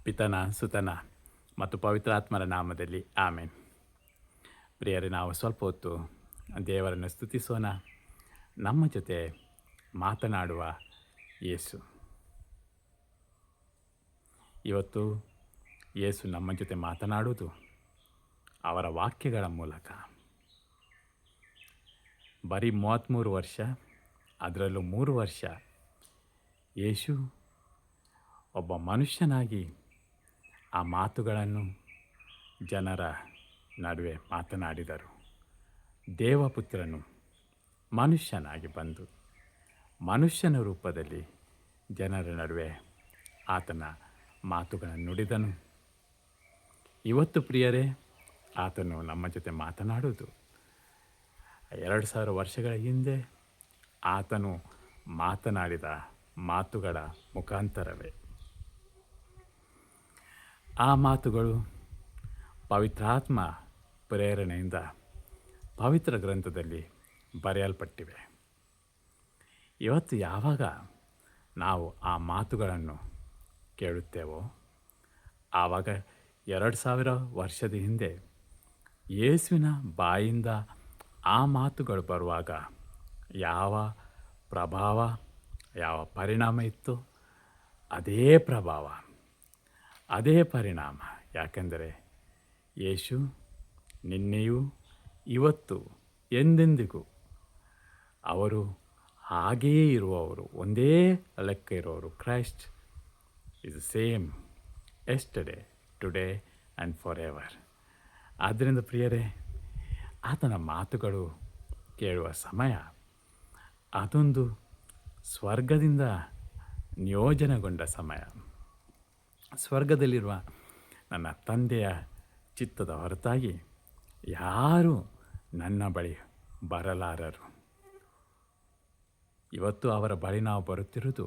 ಪಿತನ ಸುತನ ಮತ್ತು ಪವಿತ್ರಾತ್ಮರ ನಾಮದಲ್ಲಿ ಆಮೇನ್. ಪ್ರಿಯರೇ, ನಾವು ಸ್ವಲ್ಪ ಹೊತ್ತು ದೇವರನ್ನು ಸ್ತುತಿಸೋಣ. ನಮ್ಮ ಜೊತೆ ಮಾತನಾಡುವ ಯೇಸು. ಇವತ್ತು ಯೇಸು ನಮ್ಮ ಜೊತೆ ಮಾತನಾಡುವುದು ಅವರ ವಾಕ್ಯಗಳ ಮೂಲಕ. ಬರೀ 33 ವರ್ಷ, ಅದರಲ್ಲೂ 3 ವರ್ಷ ಯೇಸು ಒಬ್ಬ ಮನುಷ್ಯನಾಗಿ ಆ ಮಾತುಗಳನ್ನು ಜನರ ನಡುವೆ ಮಾತನಾಡಿದರು. ದೇವಪುತ್ರನು ಮನುಷ್ಯನಾಗಿ ಬಂದು ಮನುಷ್ಯನ ರೂಪದಲ್ಲಿ ಜನರ ನಡುವೆ ಆತನ ಮಾತುಗಳನ್ನು ನುಡಿದನು. ಇವತ್ತು ಪ್ರಿಯರೇ, ಆತನು ನಮ್ಮ ಜೊತೆ ಮಾತನಾಡುವುದು 2000 ವರ್ಷಗಳ ಹಿಂದೆ ಆತನು ಮಾತನಾಡಿದ ಮಾತುಗಳ ಮುಖಾಂತರವೇ. ಆ ಮಾತುಗಳು ಪವಿತ್ರಾತ್ಮ ಪ್ರೇರಣೆಯಿಂದ ಪವಿತ್ರ ಗ್ರಂಥದಲ್ಲಿ ಬರೆಯಲ್ಪಟ್ಟಿವೆ. ಇವತ್ತು ಯಾವಾಗ ನಾವು ಆ ಮಾತುಗಳನ್ನು ಕೇಳುತ್ತೇವೋ, ಆವಾಗ 2000 ವರ್ಷದ ಹಿಂದೆ ಯೇಸುವಿನ ಬಾಯಿಂದ ಆ ಮಾತುಗಳು ಬರುವಾಗ ಯಾವ ಪ್ರಭಾವ, ಯಾವ ಪರಿಣಾಮ ಇತ್ತು, ಅದೇ ಪ್ರಭಾವ, ಅದೇ ಪರಿಣಾಮ. ಯಾಕೆಂದರೆ ಯೇಸು ನಿನ್ನೆಯೂ ಇವತ್ತು ಎಂದೆಂದಿಗೂ ಅವರು ಹಾಗೆಯೇ ಇರುವವರು, ಒಂದೇ ಲೆಕ್ಕ ಇರುವವರು. Christ is same yesterday, today and for ever. ಆದ್ದರಿಂದ ಪ್ರಿಯರೇ, ಆತನ ಮಾತುಗಳು ಕೇಳುವ ಸಮಯ ಅದೊಂದು ಸ್ವರ್ಗದಿಂದ ನಿಯೋಜನೆಗೊಂಡ ಸಮಯ. ಸ್ವರ್ಗದಲ್ಲಿರುವ ನನ್ನ ತಂದೆಯ ಚಿತ್ತದ ಹೊರತಾಗಿ ಯಾರೂ ನನ್ನ ಬಳಿ ಬರಲಾರರು. ಇವತ್ತು ಅವರ ಬಳಿ ನಾವು ಬರುತ್ತಿರುವುದು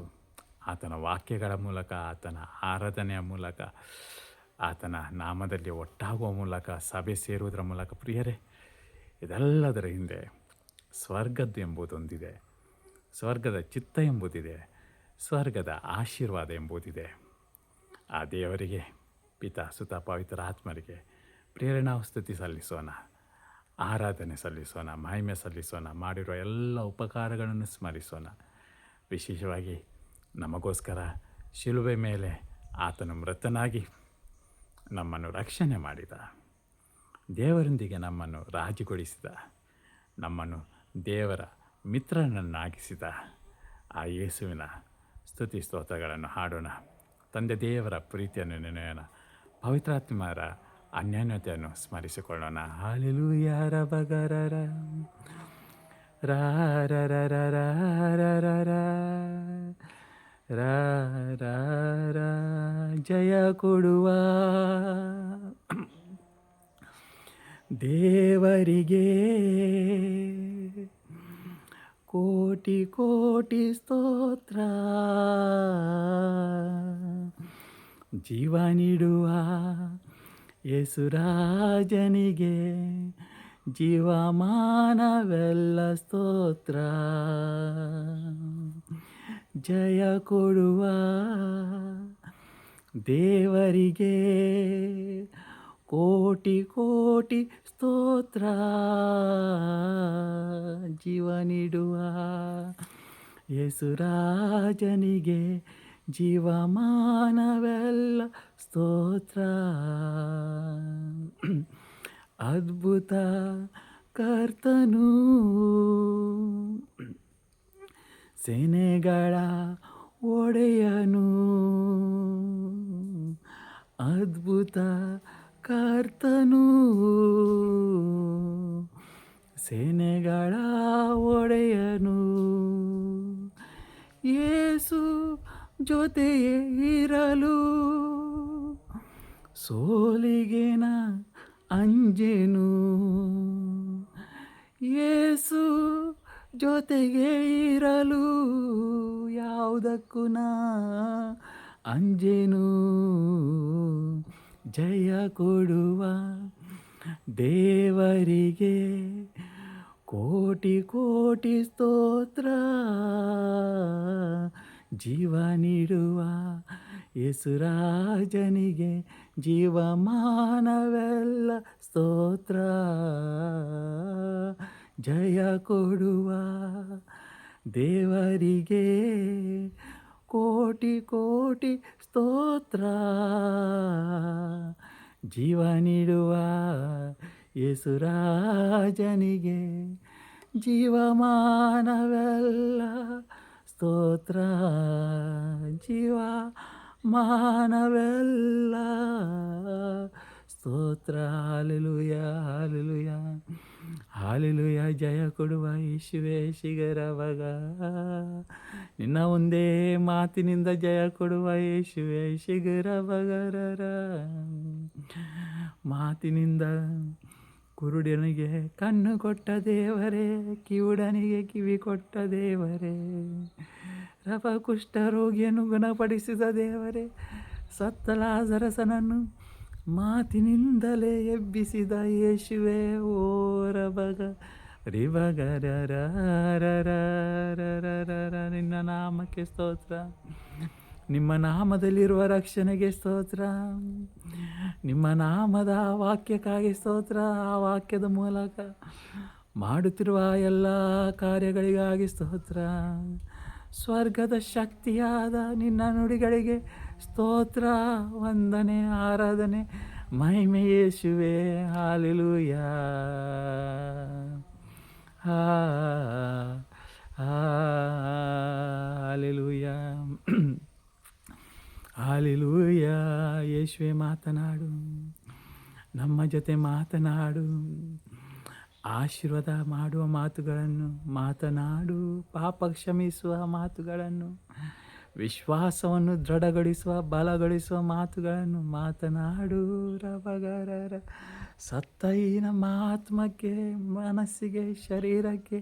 ಆತನ ವಾಕ್ಯಗಳ ಮೂಲಕ, ಆತನ ಆರಾಧನೆಯ ಮೂಲಕ, ಆತನ ನಾಮದಲ್ಲಿ ಒಟ್ಟಾಗುವ ಮೂಲಕ, ಸಭೆ ಸೇರುವುದರ ಮೂಲಕ. ಪ್ರಿಯರೇ, ಇದೆಲ್ಲದರ ಹಿಂದೆ ಸ್ವರ್ಗದ್ದು ಎಂಬುದೊಂದಿದೆ, ಸ್ವರ್ಗದ ಚಿತ್ತ ಎಂಬುದಿದೆ, ಸ್ವರ್ಗದ ಆಶೀರ್ವಾದ ಎಂಬುದಿದೆ. ಆ ದೇವರಿಗೆ, ಪಿತ ಸುತ ಪವಿತ್ರ ಆತ್ಮರಿಗೆ ಪ್ರಿಯರೇ, ನಾವು ಸ್ತುತಿ ಸಲ್ಲಿಸೋಣ, ಆರಾಧನೆ ಸಲ್ಲಿಸೋಣ, ಮಹಿಮೆ ಸಲ್ಲಿಸೋಣ, ಮಾಡಿರುವ ಎಲ್ಲ ಉಪಕಾರಗಳನ್ನು ಸ್ಮರಿಸೋಣ. ವಿಶೇಷವಾಗಿ ನಮಗೋಸ್ಕರ ಶಿಲುಬೆ ಮೇಲೆ ಆತನು ಮೃತನಾಗಿ ನಮ್ಮನ್ನು ರಕ್ಷಣೆ ಮಾಡಿದ, ದೇವರೊಂದಿಗೆ ನಮ್ಮನ್ನು ರಾಜಿಗೊಳಿಸಿದ, ನಮ್ಮನ್ನು ದೇವರ ಮಿತ್ರನನ್ನಾಗಿಸಿದ ಆ ಯೇಸುವಿನ ಸ್ತುತಿ ಸ್ತೋತ್ರಗಳನ್ನು ಹಾಡೋಣ. ತಂದೆ ದೇವರ ಪ್ರೀತಿಯನ್ನು ನೆನೆಯೋಣ, ಪವಿತ್ರಾತ್ಮರ ಅನ್ಯೋನ್ಯತೆಯನ್ನು ಸ್ಮರಿಸಿಕೊಳ್ಳೋಣ. ಹಲ್ಲೆಲೂಯಾ ರಬಗರರ ರಾರರರ ರಾರ ಜಯ ಕೊಡುವ ದೇವರಿಗೆ ಕೋಟಿ ಕೋಟಿ ಸ್ತೋತ್ರ. ಜೀವ ನೀಡುವ ಯೇಸುರಾಜನಿಗೆ ಜೀವಮಾನವೆಲ್ಲ ಸ್ತೋತ್ರ. ಜಯ ಕೊಡುವ ದೇವರಿಗೆ ಕೋಟಿ ಕೋಟಿ ಸ್ತೋತ್ರ. ಜೀವ ನೀಡುವ ಯೇಸುರಾಜನಿಗೆ ಜೀವಮಾನವೆಲ್ಲ ಸ್ತೋತ್ರ. ಅದ್ಭುತ ಕರ್ತನು, ಸೇನೆಗಳ ಒಡೆಯನು. ಅದ್ಭುತ ಕರ್ತನು, ಸೇನೆಗಳ ಒಡೆಯನು. ಯೇಸು ಜೊತೆಯೇ ಇರಲು ಸೋಲಿಗೆನ ಅಂಜೆನು. ಯೇಸು ಜೊತೆಗೆ ಇರಲು ಯಾವುದಕ್ಕೂ ನಾ ಅಂಜೆನು. ಜಯ ಕೊಡುವ ದೇವರಿಗೆ ಕೋಟಿ ಕೋಟಿ ಸ್ತೋತ್ರ. ಜೀವ ನೀಡುವ ಯೇಸುರಾಜನಿಗೆ ಜೀವಮಾನವೆಲ್ಲ ಸ್ತೋತ್ರ. ಜಯ ಕೊಡುವ ದೇವರಿಗೆ ಕೋಟಿ ಕೋಟಿ ಸ್ತೋತ್ರ. ಜೀವ ನೀಡುವ ಯೇಸುರಾಜನಿಗೆ ಜೀವಮಾನವೆಲ್ಲ ಸ್ತೋತ್ರ. ಜೀವ ಮಾನವೆಲ್ಲ ಸ್ತೋತ್ರ. Hallelujah hallelujah hallelujah. ಜಯ ಕೊಡುವ ಯೇಸುವೇ ಶಿಖರವಾಗ, ನಿನ್ನ ಒಂದೇ ಮಾತಿನಿಂದ ಜಯ ಕೊಡುವ ಯೇಸುವೇ ಶಿಖರವಗರರ. ಮಾತಿನಿಂದ ಕುರುಡನಿಗೆ ಕಣ್ಣು ಕೊಟ್ಟ ದೇವರೇ, ಕಿವುಡನಿಗೆ ಕಿವಿ ಕೊಟ್ಟ ದೇವರೇ, ಕುಷ್ಠರೋಗಿಯನ್ನು ಗುಣಪಡಿಸಿದ ದೇವರೇ, ಸತ್ತ ಲಾಜರಸನನ್ನು ಮಾತಿನಿಂದಲೇ ಎಬ್ಬಿಸಿದ ಯೇಸುವೇ. ಓ ರಬಗ ರಿಬಗರರ. ನಿನ್ನ ನಾಮಕ್ಕೆ ಸ್ತೋತ್ರ. ನಿಮ್ಮ ನಾಮದಲ್ಲಿರುವ ರಕ್ಷಣೆಗೆ ಸ್ತೋತ್ರ. ನಿಮ್ಮ ನಾಮದ ವಾಕ್ಯಕ್ಕಾಗಿ ಸ್ತೋತ್ರ. ಆ ವಾಕ್ಯದ ಮೂಲಕ ಮಾಡುತ್ತಿರುವ ಎಲ್ಲ ಕಾರ್ಯಗಳಿಗಾಗಿ ಸ್ತೋತ್ರ. ಸ್ವರ್ಗದ ಶಕ್ತಿಯಾದ ನಿನ್ನ ನುಡಿಗಳಿಗೆ ಸ್ತೋತ್ರ, ವಂದನೆ, ಆರಾಧನೆ, ಮಹಿಮೆ ಯೇಸುವೇ. Hallelujah hallelujah hallelujah. ಯೇಸುವೇ ಮಾತನಾಡು, ನಮ್ಮ ಜೊತೆ ಮಾತನಾಡು. ಆಶೀರ್ವಾದ ಮಾಡುವ ಮಾತುಗಳನ್ನು ಮಾತನಾಡು. ಪಾಪ ಕ್ಷಮಿಸುವ ಮಾತುಗಳನ್ನು, ವಿಶ್ವಾಸವನ್ನು ದೃಢಗೊಳಿಸುವ ಬಲಗೊಳಿಸುವ ಮಾತುಗಳನ್ನು ಮಾತನಾಡು. ರಬಗರರ. ಸತ್ತ ಈ ನಮ್ಮ ಆತ್ಮಕ್ಕೆ, ಮನಸ್ಸಿಗೆ, ಶರೀರಕ್ಕೆ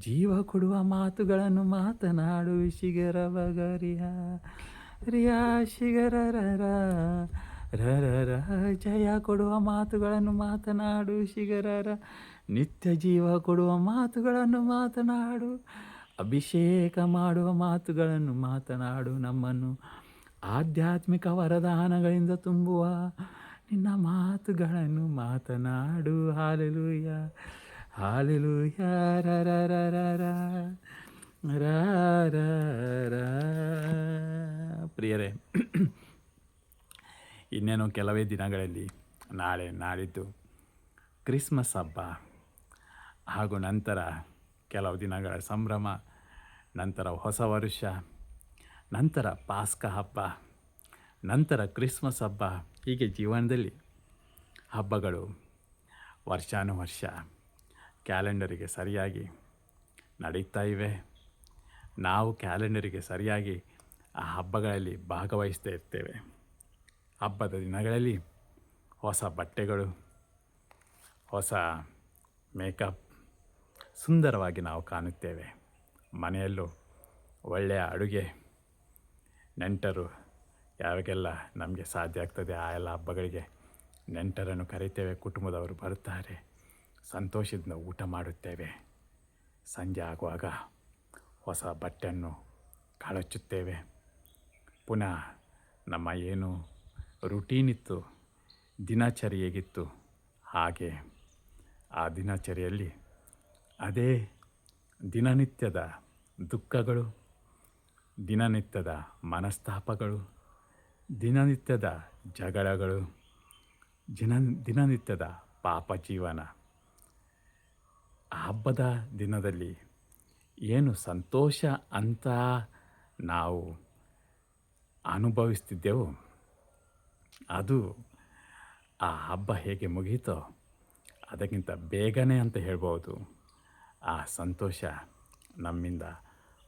ಜೀವ ಕೊಡುವ ಮಾತುಗಳನ್ನು ಮಾತನಾಡು. ಶಿಗರಬಗರಿಯ ರಿಯಾ ಶಿಗರರ ರರ. ಜಯ ಕೊಡುವ ಮಾತುಗಳನ್ನು ಮಾತನಾಡು. ಶಿಗರರ. ನಿತ್ಯ ಜೀವ ಕೊಡುವ ಮಾತುಗಳನ್ನು ಮಾತನಾಡು. ಅಭಿಷೇಕ ಮಾಡುವ ಮಾತುಗಳನ್ನು ಮಾತನಾಡು. ನಮ್ಮನ್ನು ಆಧ್ಯಾತ್ಮಿಕ ವರದಾನಗಳಿಂದ ತುಂಬುವ ನಿನ್ನ ಮಾತುಗಳನ್ನು ಮಾತನಾಡು. Hallelujah hallelujah. ಪ್ರಿಯರೇ, ಇನ್ನೇನು ಕೆಲವೇ ದಿನಗಳಲ್ಲಿ, ನಾಳೆ ನಾಡಿದ್ದು ಕ್ರಿಸ್ಮಸ್ ಹಬ್ಬ ಹಾಗೂ ನಂತರ ಕೆಲವು ದಿನಗಳ ಸಂಭ್ರಮ, ನಂತರ ಹೊಸ ವರುಷ, ನಂತರ ಪಾಸ್ಕ ಹಬ್ಬ, ನಂತರ ಕ್ರಿಸ್ಮಸ್ ಹಬ್ಬ. ಹೀಗೆ ಜೀವನದಲ್ಲಿ ಹಬ್ಬಗಳು ವರ್ಷಾನುವರ್ಷ ಕ್ಯಾಲೆಂಡರಿಗೆ ಸರಿಯಾಗಿ ನಡೀತಾ ಇವೆ. ನಾವು ಕ್ಯಾಲೆಂಡರಿಗೆ ಸರಿಯಾಗಿ ಆ ಹಬ್ಬಗಳಲ್ಲಿ ಭಾಗವಹಿಸ್ತಾ ಇರ್ತೇವೆ. ಹಬ್ಬದ ದಿನಗಳಲ್ಲಿ ಹೊಸ ಬಟ್ಟೆಗಳು, ಹೊಸ ಮೇಕಪ್, ಸುಂದರವಾಗಿ ನಾವು ಕಾಣುತ್ತೇವೆ. ಮನೆಯಲ್ಲೂ ಒಳ್ಳೆಯ ಅಡುಗೆ, ನೆಂಟರು ಯಾವಾಗೆಲ್ಲ ನಮಗೆ ಸಾಧ್ಯ ಆಗ್ತದೆ ಆ ಎಲ್ಲ ಹಬ್ಬಗಳಿಗೆ ನೆಂಟರನ್ನು ಕರೀತೇವೆ. ಕುಟುಂಬದವರು ಬರುತ್ತಾರೆ, ಸಂತೋಷದಿಂದ ಊಟ ಮಾಡುತ್ತೇವೆ. ಸಂಜೆ ಆಗುವಾಗ ಹೊಸ ಬಟ್ಟೆಯನ್ನು ಕಳಚುತ್ತೇವೆ. ಪುನಃ ನಮ್ಮ ಏನು ರುಟೀನ್ ಇತ್ತು, ದಿನಚರಿ ಹೇಗಿತ್ತು, ಹಾಗೆ ಆ ದಿನಚರಿಯಲ್ಲಿ ಅದೇ ದಿನನಿತ್ಯದ ದುಃಖಗಳು, ದಿನನಿತ್ಯದ ಮನಸ್ತಾಪಗಳು, ದಿನನಿತ್ಯದ ಜಗಳಗಳು, ದಿನನಿತ್ಯದ ಪಾಪ ಜೀವನ. ಹಬ್ಬದ ದಿನದಲ್ಲಿ ಏನು ಸಂತೋಷ ಅಂತ ನಾವು ಅನುಭವಿಸ್ತಿದ್ದೆವು, ಅದು ಆ ಹಬ್ಬ ಹೇಗೆ ಮುಗೀತೋ ಅದಕ್ಕಿಂತ ಬೇಗನೆ ಅಂತ ಹೇಳ್ಬೋದು. ಆ ಸಂತೋಷ ನಮ್ಮಿಂದ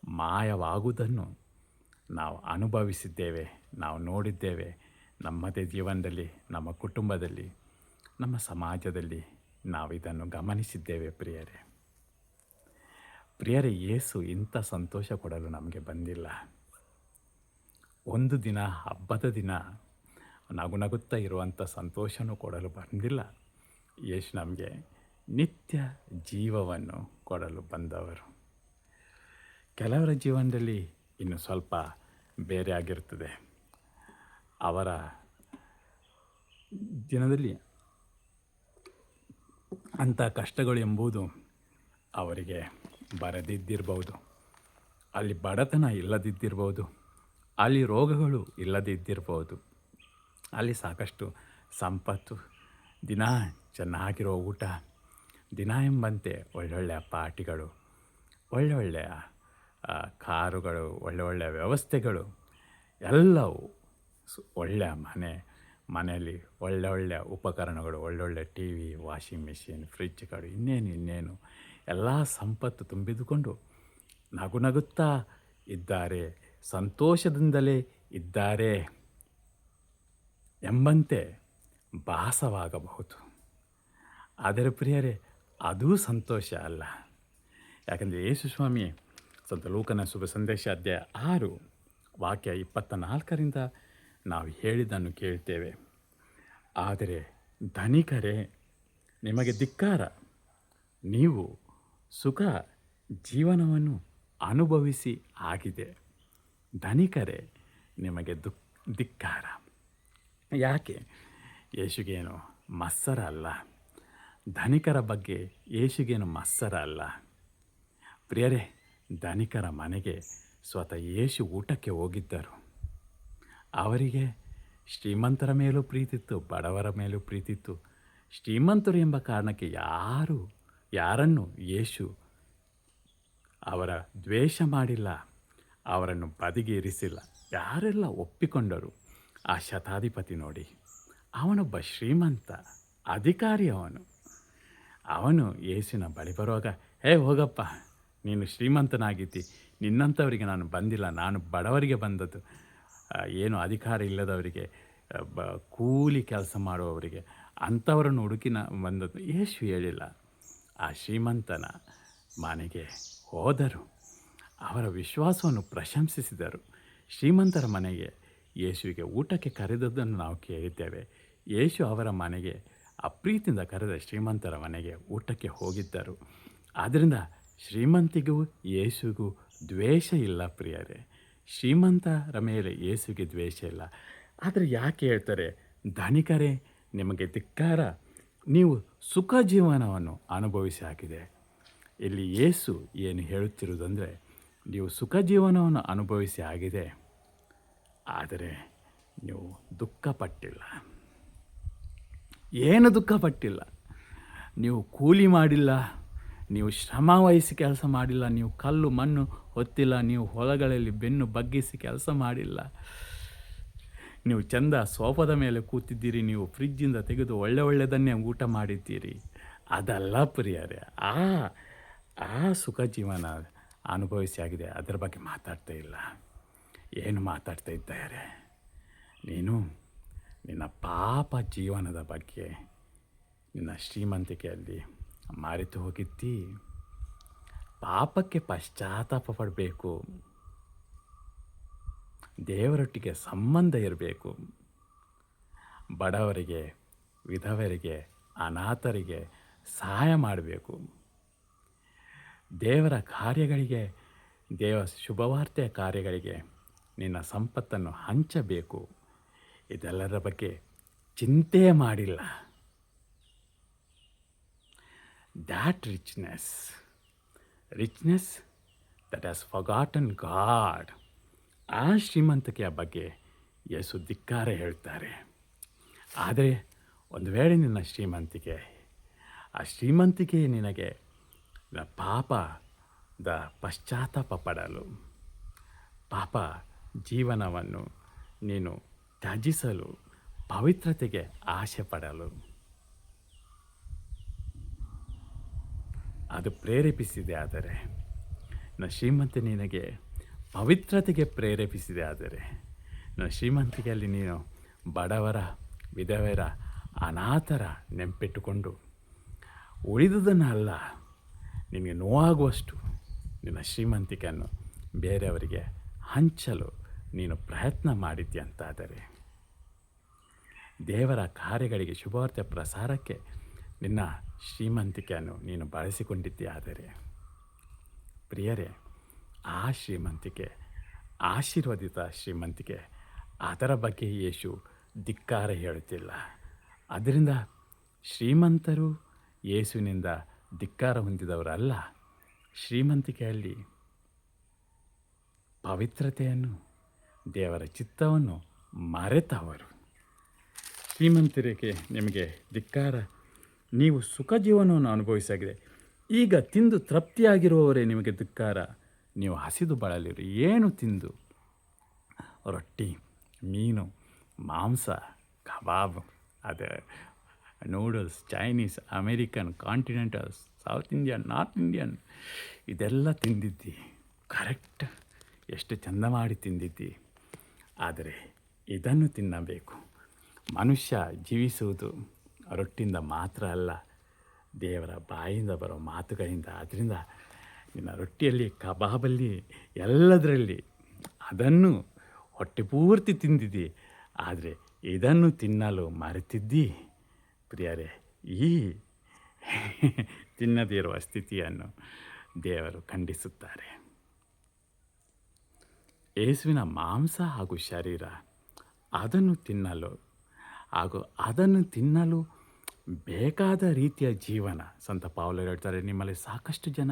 ಮಾಯವಾಗುವುದನ್ನು ನಾವು ಅನುಭವಿಸಿದ್ದೇವೆ, ನಾವು ನೋಡಿದ್ದೇವೆ. ನಮ್ಮದೇ ಜೀವನದಲ್ಲಿ, ನಮ್ಮ ಕುಟುಂಬದಲ್ಲಿ, ನಮ್ಮ ಸಮಾಜದಲ್ಲಿ ನಾವು ಇದನ್ನು ಗಮನಿಸಿದ್ದೇವೆ. ಪ್ರಿಯರೇ, ಯೇಸು ಇಂಥ ಸಂತೋಷ ಕೊಡಲು ನಮಗೆ ಬಂದಿಲ್ಲ. ಒಂದು ದಿನ, ಹಬ್ಬದ ದಿನ ನಗುತ್ತಾ ಇರುವಂಥ ಸಂತೋಷನೂ ಕೊಡಲು ಬಂದಿಲ್ಲ. ಯೇಸು ನಮಗೆ ನಿತ್ಯ ಜೀವವನ್ನು ಕೊಡಲು ಬಂದವರು. ಕೆಲವರ ಜೀವನದಲ್ಲಿ ಇನ್ನು ಸ್ವಲ್ಪ ಬೇರೆ ಆಗಿರ್ತದೆ. ಅವರ ದಿನದಲ್ಲಿ ಅಂಥ ಕಷ್ಟಗಳು ಎಂಬುದು ಅವರಿಗೆ ಬರದಿದ್ದಿರ್ಬೋದು, ಅಲ್ಲಿ ಬಡತನ ಇಲ್ಲದಿದ್ದಿರ್ಬೋದು, ಅಲ್ಲಿ ರೋಗಗಳು ಇಲ್ಲದಿದ್ದಿರ್ಬೋದು, ಅಲ್ಲಿ ಸಾಕಷ್ಟು ಸಂಪತ್ತು, ದಿನ ಚೆನ್ನಾಗಿರೋ ಊಟ, ದಿನ ಎಂಬಂತೆ ಒಳ್ಳೊಳ್ಳೆಯ ಪಾರ್ಟಿಗಳು, ಒಳ್ಳೊಳ್ಳೆಯ ಕಾರುಗಳು, ಒಳ್ಳೊಳ್ಳೆಯ ವ್ಯವಸ್ಥೆಗಳು ಎಲ್ಲವೂ, ಒಳ್ಳೆಯ ಮನೆಯಲ್ಲಿ ಒಳ್ಳೊಳ್ಳೆಯ ಉಪಕರಣಗಳು, ಒಳ್ಳೊಳ್ಳೆ ಟಿ ವಿ, ವಾಷಿಂಗ್ ಮಿಷಿನ್, ಫ್ರಿಜ್ಗಳು, ಇನ್ನೇನು ಎಲ್ಲ ಸಂಪತ್ತು ತುಂಬಿದುಕೊಂಡು ನಗುತ್ತಾ ಇದ್ದಾರೆ, ಸಂತೋಷದಿಂದಲೇ ಇದ್ದಾರೆ ಎಂಬಂತೆ ಭಾಸವಾಗಬಹುದು. ಆದರೆ ಪ್ರಿಯರೇ, ಅದೂ ಸಂತೋಷ ಅಲ್ಲ. ಯಾಕಂದರೆ ಯೇಸು ಸ್ವಾಮಿ ಸಂತ ಲೂಕನ ಶುಭ ಸಂದೇಶ ಅಧ್ಯಾಯ 6 ವಾಕ್ಯ 24ರಿಂದ ನಾವು ಹೇಳಿದ್ದನ್ನು ಕೇಳ್ತೇವೆ. ಆದರೆ ಧನಿಕರೇ, ನಿಮಗೆ ಧಿಕ್ಕಾರ, ನೀವು ಸುಖ ಜೀವನವನ್ನು ಅನುಭವಿಸಿ ಆಗಿದೆ. ಧನಿಕರೇ, ನಿಮಗೆ ಧಿಕ್ಕಾರ. ಯಾಕೆ? ಯೇಸುಗೇನು ಮತ್ಸರ ಅಲ್ಲ. ಧನಿಕರ ಬಗ್ಗೆ ಯೇಸುಗೇನು ಮತ್ಸರ ಅಲ್ಲ. ಪ್ರಿಯರೇ, ಧನಿಕರ ಮನೆಗೆ ಸ್ವತಃ ಯೇಸು ಊಟಕ್ಕೆ ಹೋಗಿದ್ದರು. ಅವರಿಗೆ ಶ್ರೀಮಂತರ ಮೇಲೂ ಪ್ರೀತಿತ್ತು, ಬಡವರ ಮೇಲೂ ಪ್ರೀತಿತ್ತು. ಶ್ರೀಮಂತರು ಎಂಬ ಕಾರಣಕ್ಕೆ ಯಾರನ್ನು ಯೇಸು ಅವರ ದ್ವೇಷ ಮಾಡಿಲ್ಲ, ಅವರನ್ನು ಬದಿಗೆ ಇರಿಸಿಲ್ಲ. ಯಾರೆಲ್ಲ ಒಪ್ಪಿಕೊಂಡರು. ಆ ಶತಾಧಿಪತಿ ನೋಡಿ, ಅವನೊಬ್ಬ ಶ್ರೀಮಂತ ಅಧಿಕಾರಿ. ಅವನು ಯೇಸುವಿನ ಬಳಿ ಬರುವಾಗ, ಹೋಗಪ್ಪ, ನೀನು ಶ್ರೀಮಂತನಾಗಿದ್ದಿ, ನಿನ್ನಂಥವರಿಗೆ ನಾನು ಬಂದಿಲ್ಲ, ನಾನು ಬಡವರಿಗೆ ಬಂದದ್ದು, ಏನು ಅಧಿಕಾರ ಇಲ್ಲದವರಿಗೆ, ಕೂಲಿ ಕೆಲಸ ಮಾಡುವವರಿಗೆ, ಅಂಥವರನ್ನು ಹುಡುಕಿ ಬಂದದ್ದು. ಯೇಸು ಹೇಳಿಲ್ಲ. ಆ ಶ್ರೀಮಂತನ ಮನೆಗೆ ಹೋದರು, ಅವರ ವಿಶ್ವಾಸವನ್ನು ಪ್ರಶಂಸಿಸಿದರು. ಶ್ರೀಮಂತರ ಮನೆಗೆ ಯೇಸುವಿಗೆ ಊಟಕ್ಕೆ ಕರೆದದ್ದನ್ನು ನಾವು ಕೇಳಿದ್ದೇವೆ. ಯೇಸು ಅವರ ಮನೆಗೆ ಅಪ್ರೀತಿಯಿಂದ ಕರೆದ ಶ್ರೀಮಂತರ ಮನೆಗೆ ಊಟಕ್ಕೆ ಹೋಗಿದ್ದರು. ಆದ್ದರಿಂದ ಶ್ರೀಮಂತಿಗೂ ಯೇಸುವಿಗೂ ದ್ವೇಷ ಇಲ್ಲ ಪ್ರಿಯರೇ. ಶ್ರೀಮಂತರ ಮೇಲೆ ಯೇಸುವಿಗೆ ದ್ವೇಷ ಇಲ್ಲ. ಆದರೆ ಯಾಕೆ ಹೇಳ್ತಾರೆ, ಧನಿಕರೇ, ನಿಮಗೆ ಧಿಕ್ಕಾರ, ನೀವು ಸುಖ ಜೀವನವನ್ನು ಅನುಭವಿಸಿ ಆಗಿದೆ. ಇಲ್ಲಿ ಯೇಸು ಏನು ಹೇಳುತ್ತಿರುವುದಂದರೆ, ನೀವು ಸುಖ ಜೀವನವನ್ನು ಅನುಭವಿಸಿ ಆಗಿದೆ, ಆದರೆ ನೀವು ದುಃಖಪಟ್ಟಿಲ್ಲ. ಏನು ದುಃಖಪಟ್ಟಿಲ್ಲ? ನೀವು ಕೂಲಿ ಮಾಡಿಲ್ಲ, ನೀವು ಶ್ರಮ ವಹಿಸಿ ಕೆಲಸ ಮಾಡಿಲ್ಲ, ನೀವು ಕಲ್ಲು ಮಣ್ಣು ಹೊತ್ತಿಲ್ಲ, ನೀವು ಹೊಲಗಳಲ್ಲಿ ಬೆನ್ನು ಬಗ್ಗಿಸಿ ಕೆಲಸ ಮಾಡಿಲ್ಲ, ನೀವು ಚಂದ ಸೋಫಾದ ಮೇಲೆ ಕೂತಿದ್ದೀರಿ, ನೀವು ಫ್ರಿಜ್ಜಿಂದ ತೆಗೆದು ಒಳ್ಳೆಯದನ್ನೇ ಊಟ ಮಾಡಿದ್ದೀರಿ. ಅದಲ್ಲ ಪ್ರಿಯರೇ, ಆ ಸುಖ ಜೀವನ ಅನುಭವಿಸಿ ಆಗಿದೆ. ಅದರ ಬಗ್ಗೆ ಮಾತಾಡ್ತಾ ಇಲ್ಲ. ಏನು ಮಾತಾಡ್ತಾ ಇದ್ದಾರೆ? ನೀನು ನಿನ್ನ ಪಾಪ ಜೀವನದ ಬಗ್ಗೆ, ನಿನ್ನ ಶ್ರೀಮಂತಿಕೆಯಲ್ಲಿ ಮರೆತು ಹೋಗಿದ್ದಿ. ಪಾಪಕ್ಕೆ ಪಶ್ಚಾತ್ತಾಪ ಪಡಬೇಕು, ದೇವರೊಟ್ಟಿಗೆ ಸಂಬಂಧ ಇರಬೇಕು, ಬಡವರಿಗೆ, ವಿಧವರಿಗೆ, ಅನಾಥರಿಗೆ ಸಹಾಯ ಮಾಡಬೇಕು, ದೇವರ ಕಾರ್ಯಗಳಿಗೆ, ಶುಭವಾರ್ತೆಯ ಕಾರ್ಯಗಳಿಗೆ ನಿನ್ನ ಸಂಪತ್ತನ್ನು ಹಂಚಬೇಕು. ಇದೆಲ್ಲರ ಬಗ್ಗೆ ಚಿಂತೆ ಮಾಡಿಲ್ಲ. That richness that has forgotten god, ಆ ಶ್ರೀಮಂತಿಕೆಯ ಬಗ್ಗೆ ಯೇಸು ಧಿಕ್ಕಾರ ಹೇಳ್ತಾರೆ. ಆದರೆ ಒಂದು ವೇಳೆ ನಿನ್ನ ಆ ಶ್ರೀಮಂತಿಕೆ ನಿನಗೆ ಪಾಪದ ಪಶ್ಚಾತ್ತಾಪ ಪಡಲು, ಪಾಪ ಜೀವನವನ್ನು ನೀನು ತ್ಯಜಿಸಲು, ಪವಿತ್ರತೆಗೆ ಆಸೆ ಪಡಲು ಅದು ಪ್ರೇರೇಪಿಸಿದೆ. ಆದರೆ ನನ್ನ ಶ್ರೀಮಂತಿ ನಿನಗೆ ಪವಿತ್ರತೆಗೆ ಪ್ರೇರೇಪಿಸಿದೆ. ಆದರೆ ನನ್ನ ಶ್ರೀಮಂತಿಕೆಯಲ್ಲಿ ನೀನು ಬಡವರ, ವಿಧವೆಯರ, ಅನಾಥರ ನೆನಪಿಟ್ಟುಕೊಂಡು ಉಳಿದುದನ್ನು ಅಲ್ಲ, ನಿನಗೆ ನೋವಾಗುವಷ್ಟು ನಿನ್ನ ಶ್ರೀಮಂತಿಕೆಯನ್ನು ಬೇರೆಯವರಿಗೆ ಹಂಚಲು ನೀನು ಪ್ರಯತ್ನ ಮಾಡಿದ್ಯಂತಾದರೆ, ದೇವರ ಕಾರ್ಯಗಳಿಗೆ, ಶುಭವಾರ್ತೆ ಪ್ರಸಾರಕ್ಕೆ ನಿನ್ನ ಶ್ರೀಮಂತಿಕೆಯನ್ನು ನೀನು ಬಳಸಿಕೊಂಡಿದ್ದೀಯಾದರೆ, ಪ್ರಿಯರೇ, ಆ ಶ್ರೀಮಂತಿಕೆ ಆಶೀರ್ವದಿತ ಶ್ರೀಮಂತಿಕೆ, ಅದರ ಬಗ್ಗೆ ಯೇಸು ಧಿಕ್ಕಾರ ಹೇಳುತ್ತಿಲ್ಲ. ಅದರಿಂದ ಶ್ರೀಮಂತರು ಯೇಸುವಿನಿಂದ ಧಿಕ್ಕಾರ ಹೊಂದಿದವರಲ್ಲ. ಶ್ರೀಮಂತಿಕೆಯಲ್ಲಿ ಪವಿತ್ರತೆಯನ್ನು, ದೇವರ ಚಿತ್ತವನ್ನು ಮರೆತವರು. ಶ್ರೀಮಂತರಿಗೆ ನಿಮಗೆ ಧಿಕ್ಕಾರ. ನೀವು ಸುಖ ಜೀವನವನ್ನು ಅನುಭವಿಸಾಗಿದೆ. ಈಗ ತಿಂದು ತೃಪ್ತಿಯಾಗಿರುವವರೇ ನಿಮಗೆ ಧಿಕ್ಕಾರ. ನೀವು ಹಸಿದು ಬಳಲಿರಿ. ಏನು ತಿಂದು? ರೊಟ್ಟಿ, ಮೀನು, ಮಾಂಸ, ಕಬಾಬ್, ಅದು noodles, Chinese, American, continental, south Indian, north Indian, ಇದೆಲ್ಲ ತಿಂದಿದ್ದಿ. ಕರೆಕ್ಟ್, ಎಷ್ಟು ಚಂದ ಮಾಡಿ ತಿಂದಿದ್ದಿ. ಆದರೆ ಇದನ್ನು ತಿನ್ನಬೇಕು. ಮನುಷ್ಯ ಜೀವಿಸುವುದು ರೊಟ್ಟಿಯಿಂದ ಮಾತ್ರ ಅಲ್ಲ, ದೇವರ ಬಾಯಿಂದ ಬರೋ ಮಾತುಗಳಿಂದ. ಆದ್ದರಿಂದ ನಿನ್ನ ರೊಟ್ಟಿಯಲ್ಲಿ, ಕಬಾಬಲ್ಲಿ, ಎಲ್ಲದರಲ್ಲಿ ಅದನ್ನು ಹೊಟ್ಟೆ ಪೂರ್ತಿ ತಿಂದಿದ್ದಿ. ಆದರೆ ಇದನ್ನು ತಿನ್ನಲು ಮರೆತಿದ್ದಿ. ಪ್ರಿಯರೇ, ಈ ತಿನ್ನದೇ ಇರುವ ಸ್ಥಿತಿಯನ್ನು ದೇವರು ಖಂಡಿಸುತ್ತಾರೆ. ಯೇಸುವಿನ ಮಾಂಸ ಹಾಗೂ ಶರೀರ ಅದನ್ನು ತಿನ್ನಲು ಹಾಗೂ ಅದನ್ನು ತಿನ್ನಲು ಬೇಕಾದ ರೀತಿಯ ಜೀವನ. ಸಂತ ಪೌಲರು ಹೇಳ್ತಾರೆ, ನಿಮ್ಮಲ್ಲಿ ಸಾಕಷ್ಟು ಜನ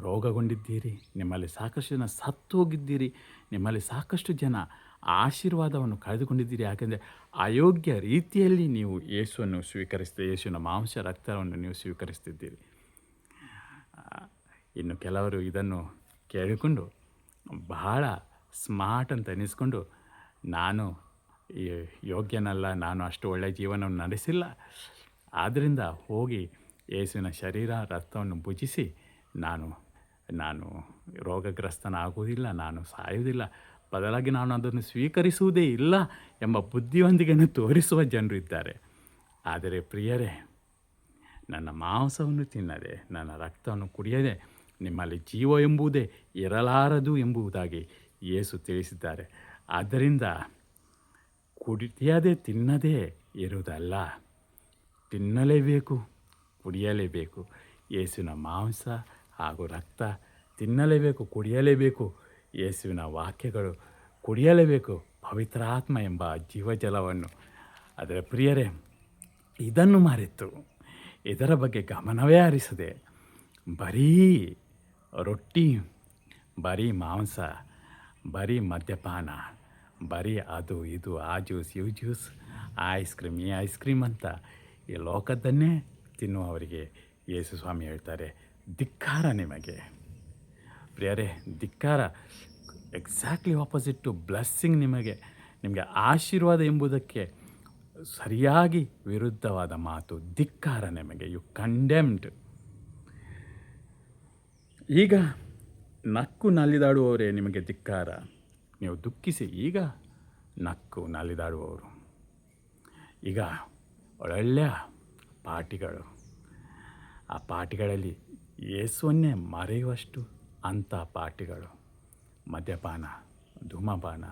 ರೋಗಗೊಂಡಿದ್ದೀರಿ, ನಿಮ್ಮಲ್ಲಿ ಸಾಕಷ್ಟು ಜನ ಸತ್ತು ಹೋಗಿದ್ದೀರಿ, ನಿಮ್ಮಲ್ಲಿ ಸಾಕಷ್ಟು ಜನ ಆಶೀರ್ವಾದವನ್ನು ಕಳೆದುಕೊಂಡಿದ್ದೀರಿ. ಯಾಕೆಂದರೆ ಅಯೋಗ್ಯ ರೀತಿಯಲ್ಲಿ ನೀವು ಯೇಸುವನ್ನು ಸ್ವೀಕರಿಸ್ತೀರಿ, ಯೇಸುವಿನ ಮಾಂಸ ರಕ್ತವನ್ನು ನೀವು ಸ್ವೀಕರಿಸ್ತಿದ್ದೀರಿ. ಇನ್ನು ಕೆಲವರು ಇದನ್ನು ಕೇಳಿಕೊಂಡು ಬಹಳ ಸ್ಮಾರ್ಟ್ ಅಂತ ಅನ್ನಿಸ್ಕೊಂಡು, ನಾನು ಯೋಗ್ಯನಲ್ಲ, ನಾನು ಅಷ್ಟು ಒಳ್ಳೆಯ ಜೀವನವನ್ನು ನಡೆಸಿಲ್ಲ, ಆದ್ದರಿಂದ ಹೋಗಿ ಯೇಸುವಿನ ಶರೀರ ರಕ್ತವನ್ನು ಭುಜಿಸಿ ನಾನು ರೋಗಗ್ರಸ್ತನಾಗುವುದಿಲ್ಲ, ನಾನು ಸಾಯುವುದಿಲ್ಲ, ಬದಲಾಗಿ ನಾನು ಅದನ್ನು ಸ್ವೀಕರಿಸುವುದೇ ಇಲ್ಲ ಎಂಬ ಬುದ್ಧಿವಂತಿಕೆಯನ್ನು ತೋರಿಸುವ ಜನರು ಇದ್ದಾರೆ. ಆದರೆ ಪ್ರಿಯರೇ, ನನ್ನ ಮಾಂಸವನ್ನು ತಿನ್ನದೆ, ನನ್ನ ರಕ್ತವನ್ನು ಕುಡಿಯದೆ ನಿಮ್ಮಲ್ಲಿ ಜೀವ ಎಂಬುದೇ ಇರಲಾರದು ಎಂಬುದಾಗಿ ಯೇಸು ತಿಳಿಸಿದ್ದಾರೆ. ಆದ್ದರಿಂದ ಕುಡಿಯದೆ ತಿನ್ನದೇ ಇರುವುದಲ್ಲ, ತಿನ್ನಲೇಬೇಕು, ಕುಡಿಯಲೇಬೇಕು. ಯೇಸುವಿನ ಮಾಂಸ ಹಾಗೂ ರಕ್ತ ತಿನ್ನಲೇಬೇಕು, ಕುಡಿಯಲೇಬೇಕು. ಯೇಸುವಿನ ವಾಕ್ಯಗಳು ಕುಡಿಯಲೇಬೇಕು, ಪವಿತ್ರಾತ್ಮ ಎಂಬ ಜೀವಜಲವನ್ನು. ಆದರೆ ಪ್ರಿಯರೇ, ಇದನ್ನು ಮರೆತು, ಇದರ ಬಗ್ಗೆ ಗಮನವೇ ಹರಿಸದೆ ಬರೀ ರೊಟ್ಟಿ, ಬರೀ ಮಾಂಸ, ಬರೀ ಮದ್ಯಪಾನ, ಬರೀ ಅದು ಇದು, ಆ ಜ್ಯೂಸ್ ಇವು ಜ್ಯೂಸ್, ಆ ಐಸ್ ಕ್ರೀಮ್ ಈ ಐಸ್ ಕ್ರೀಮ್ ಅಂತ ಈ ಲೋಕದನ್ನೇ ತಿನ್ನುವವರಿಗೆ ಯೇಸು ಸ್ವಾಮಿ ಹೇಳ್ತಾರೆ, ಧಿಕ್ಕಾರ ನಿಮಗೆ. ಪ್ರಿಯರೇ, ಧಿಕ್ಕಾರ ಎಕ್ಸಾಕ್ಟ್ಲಿ ಆಪೋಸಿಟ್ ಟು ಬ್ಲೆಸ್ಸಿಂಗ್. ನಿಮಗೆ ಆಶೀರ್ವಾದ ಎಂಬುದಕ್ಕೆ ಸರಿಯಾಗಿ ವಿರುದ್ಧವಾದ ಮಾತು ಧಿಕ್ಕಾರ ನಿಮಗೆ. You condemned. ಈಗ ನಕ್ಕು ನಲಿದಾಡುವವರೇ ನಿಮಗೆ ಧಿಕ್ಕಾರ. ನೀವು ದುಃಖಿಸಿ ಈಗ ನಕ್ಕು ನಲಿದಾಡುವವರು. ಈಗ ಒಳ್ಳೆಯ ಪಾರ್ಟಿಗಳು, ಆ ಪಾರ್ಟಿಗಳಲ್ಲಿ ಯೇಸುವನ್ನೇ ಮರೆಯುವಷ್ಟು ಅಂಥ ಪಾರ್ಟಿಗಳು, ಮದ್ಯಪಾನ, ಧೂಮಪಾನ,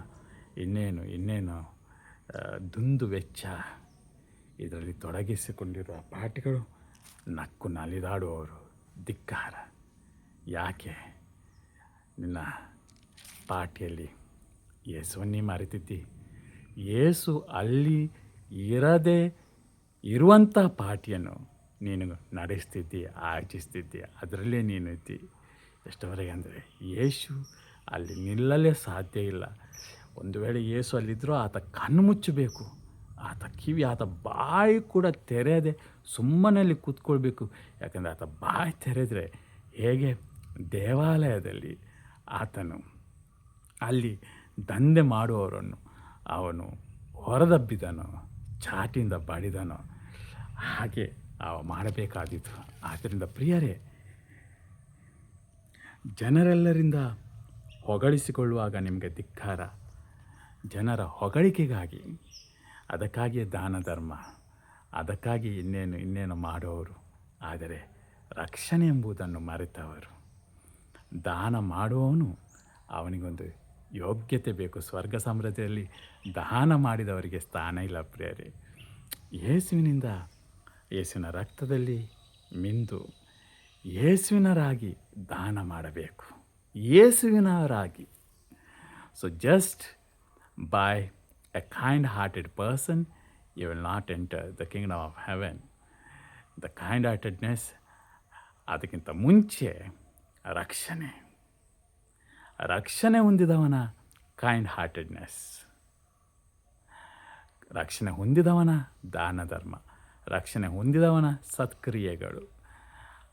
ಇನ್ನೇನು ದುಂದು ವೆಚ್ಚ, ಇದರಲ್ಲಿ ತೊಡಗಿಸಿಕೊಂಡಿರುವ ಪಾರ್ಟಿಗಳು, ನಕ್ಕು ನಲಿದಾಡುವವರು ಧಿಕ್ಕಾರ. ಯಾಕೆ ನಿನ್ನ ಪಾರ್ಟಿಯಲ್ಲಿ ಯೇಸುವನ್ನೇ ಮರೆತಿದ್ದಿ? ಯೇಸು ಅಲ್ಲಿ ಇರದೆ ಇರುವಂಥ ಪಾರ್ಟಿಯನ್ನು ನೀನು ನಡೆಸ್ತಿದ್ದಿ, ಆಯೋಜಿಸ್ತಿದ್ದಿ, ಅದರಲ್ಲೇ ನೀನು ಇದ್ದಿ. ಎಷ್ಟವರೆಗೆ ಅಂದರೆ ಯೇಸು ಅಲ್ಲಿ ನಿಲ್ಲಲೇ ಸಾಧ್ಯ ಇಲ್ಲ. ಒಂದು ವೇಳೆ ಯೇಸು ಅಲ್ಲಿದ್ದರೂ ಆತ ಕಣ್ಣು ಮುಚ್ಚಬೇಕು, ಆತ ಕಿವಿ, ಆತ ಬಾಯಿ ಕೂಡ ತೆರೆಯದೆ ಸುಮ್ಮನಲ್ಲಿ ಕೂತ್ಕೊಳ್ಬೇಕು. ಯಾಕಂದರೆ ಆತ ಬಾಯಿ ತೆರೆದರೆ ಹೇಗೆ ದೇವಾಲಯದಲ್ಲಿ ಆತನು ಅಲ್ಲಿ ದಂಧೆ ಮಾಡುವವರನ್ನು ಅವನು ಹೊರದಬ್ಬಿದನೋ, ಚಾಟಿಯಿಂದ ಬಡಿದನೋ, ಹಾಗೆ ಮಾಡಬೇಕಾದೀತು. ಆದ್ದರಿಂದ ಪ್ರಿಯರೇ, ಜನರೆಲ್ಲರಿಂದ ಹೊಗಳಿಸಿಕೊಳ್ಳುವಾಗ ನಿಮಗೆ ಧಿಕ್ಕಾರ. ಜನರ ಹೊಗಳಿಕೆಗಾಗಿ, ಅದಕ್ಕಾಗಿಯೇ ದಾನ ಧರ್ಮ, ಅದಕ್ಕಾಗಿ ಇನ್ನೇನು ಮಾಡುವವರು. ಆದರೆ ರಕ್ಷಣೆ ಎಂಬುದನ್ನು ಮರೆತವರು. ದಾನ ಮಾಡುವವನು ಅವನಿಗೊಂದು ಯೋಗ್ಯತೆ ಬೇಕು. ಸ್ವರ್ಗ ಸಾಮ್ರಾಜ್ಯದಲ್ಲಿ ದಾನ ಮಾಡಿದವರಿಗೆ ಸ್ಥಾನ ಇಲ್ಲ ಪ್ರಿಯರೇ. ಯೇಸುವಿನ ರಕ್ತದಲ್ಲಿ ಮಿಂದು ಯೇಸುವಿನರಾಗಿ ದಾನ ಮಾಡಬೇಕು, ಯೇಸುವಿನವರಾಗಿ. So just by a kind-hearted person, you will not enter the kingdom of heaven. The kind-heartedness, ಅದಕ್ಕಿಂತ ಮುಂಚೆ ರಕ್ಷಣೆ ಹೊಂದಿದವನ ಕೈಂಡ್ ಹಾರ್ಟೆಡ್ನೆಸ್, ರಕ್ಷಣೆ ಹೊಂದಿದವನ ದಾನ ಧರ್ಮ, ರಕ್ಷಣೆ ಹೊಂದಿದವನ ಸತ್ಕ್ರಿಯೆಗಳು.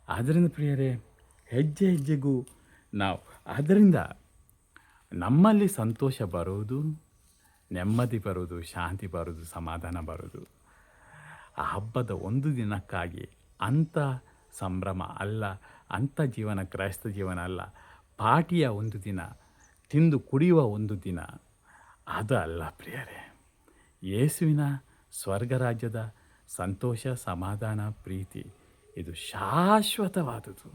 ಆದ್ದರಿಂದ ಪ್ರಿಯರೇ, ಹೆಜ್ಜೆ ಹೆಜ್ಜೆಗೂ ನಾವು ಅದರಿಂದ ನಮ್ಮಲ್ಲಿ ಸಂತೋಷ ಬರುವುದು, ನೆಮ್ಮದಿ ಬರುವುದು, ಶಾಂತಿ ಬರುವುದು, ಸಮಾಧಾನ ಬರುವುದು. ಆ ಹಬ್ಬದ ಒಂದು ದಿನಕ್ಕಾಗಿ ಅಂಥ ಸಂಭ್ರಮ ಅಲ್ಲ, ಅಂಥ ಜೀವನ ಕ್ರೈಸ್ತ ಜೀವನ ಅಲ್ಲ. ಪಾರ್ಟಿಯ ಒಂದು ದಿನ, ತಿಂದು ಕುಡಿಯುವ ಒಂದು ದಿನ, ಅದು ಅಲ್ಲ ಪ್ರಿಯರೇ. ಯೇಸುವಿನ ಸ್ವರ್ಗ ರಾಜ್ಯದ ಸಂತೋಷ, ಸಮಾಧಾನ, ಪ್ರೀತಿ ಇದು ಶಾಶ್ವತವಾದುದು.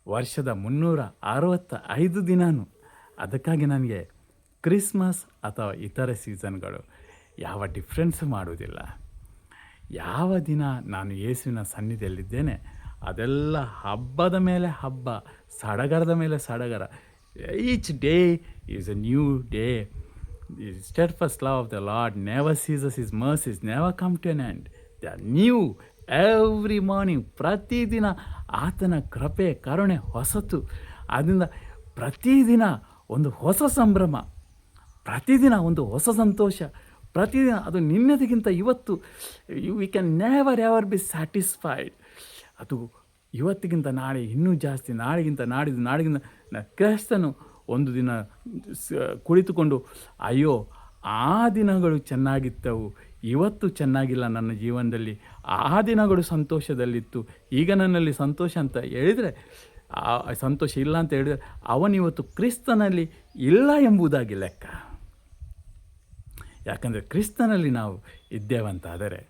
ವರ್ಷದ 365 ದಿನವೂ. ಅದಕ್ಕಾಗಿ ನನಗೆ ಕ್ರಿಸ್ಮಸ್ ಅಥವಾ ಇತರ ಸೀಸನ್ಗಳು ಯಾವ ಡಿಫ್ರೆನ್ಸ್ ಮಾಡುವುದಿಲ್ಲ. ಯಾವ ದಿನ ನಾನು ಯೇಸುವಿನ ಸನ್ನಿಧಿಯಲ್ಲಿದ್ದೇನೆ ಅದೆಲ್ಲ ಹಬ್ಬದ ಮೇಲೆ ಹಬ್ಬ, ಸಡಗರದ ಮೇಲೆ ಸಡಗರ. Each day is A new day. The steadfast love of the Lord never ceases, His mercies never come to an end. They are new every morning. ಪ್ರತಿದಿನ ಆತನ ಕೃಪೆ, ಕರುಣೆ ಹೊಸತು. ಆದ್ದರಿಂದ ಪ್ರತಿದಿನ ಒಂದು ಹೊಸ ಸಂಭ್ರಮ, ಪ್ರತಿದಿನ ಒಂದು ಹೊಸ ಸಂತೋಷ, ಪ್ರತಿದಿನ ಅದು ನಿನ್ನೆದಕ್ಕಿಂತ ಇವತ್ತು. We can never ever be satisfied. ಅದು ಇವತ್ತಿಗಿಂತ ನಾಳೆ ಇನ್ನೂ ಜಾಸ್ತಿ, ನಾಳೆಗಿಂತ ನಾಡಿಗಿಂತ ಕ್ರೈಸ್ತನು ಒಂದು ದಿನ ಕುಳಿತುಕೊಂಡು ಅಯ್ಯೋ ಆ ದಿನಗಳು ಚೆನ್ನಾಗಿದ್ದವು, ಇವತ್ತು ಚೆನ್ನಾಗಿಲ್ಲ ನನ್ನ ಜೀವನದಲ್ಲಿ, ಆ ದಿನಗಳು ಸಂತೋಷದಲ್ಲಿತ್ತು, ಈಗ ನನ್ನಲ್ಲಿ ಸಂತೋಷ ಅಂತ ಹೇಳಿದರೆ, ಸಂತೋಷ ಇಲ್ಲ ಅಂತ ಹೇಳಿದರೆ ಅವನಿವತ್ತು ಕ್ರಿಸ್ತನಲ್ಲಿ ಇಲ್ಲ ಎಂಬುದಾಗಿ ಲೆಕ್ಕ. ಯಾಕಂದರೆ ಕ್ರಿಸ್ತನಲ್ಲಿ ನಾವು ಇದ್ದೇವಂತಾದರೆ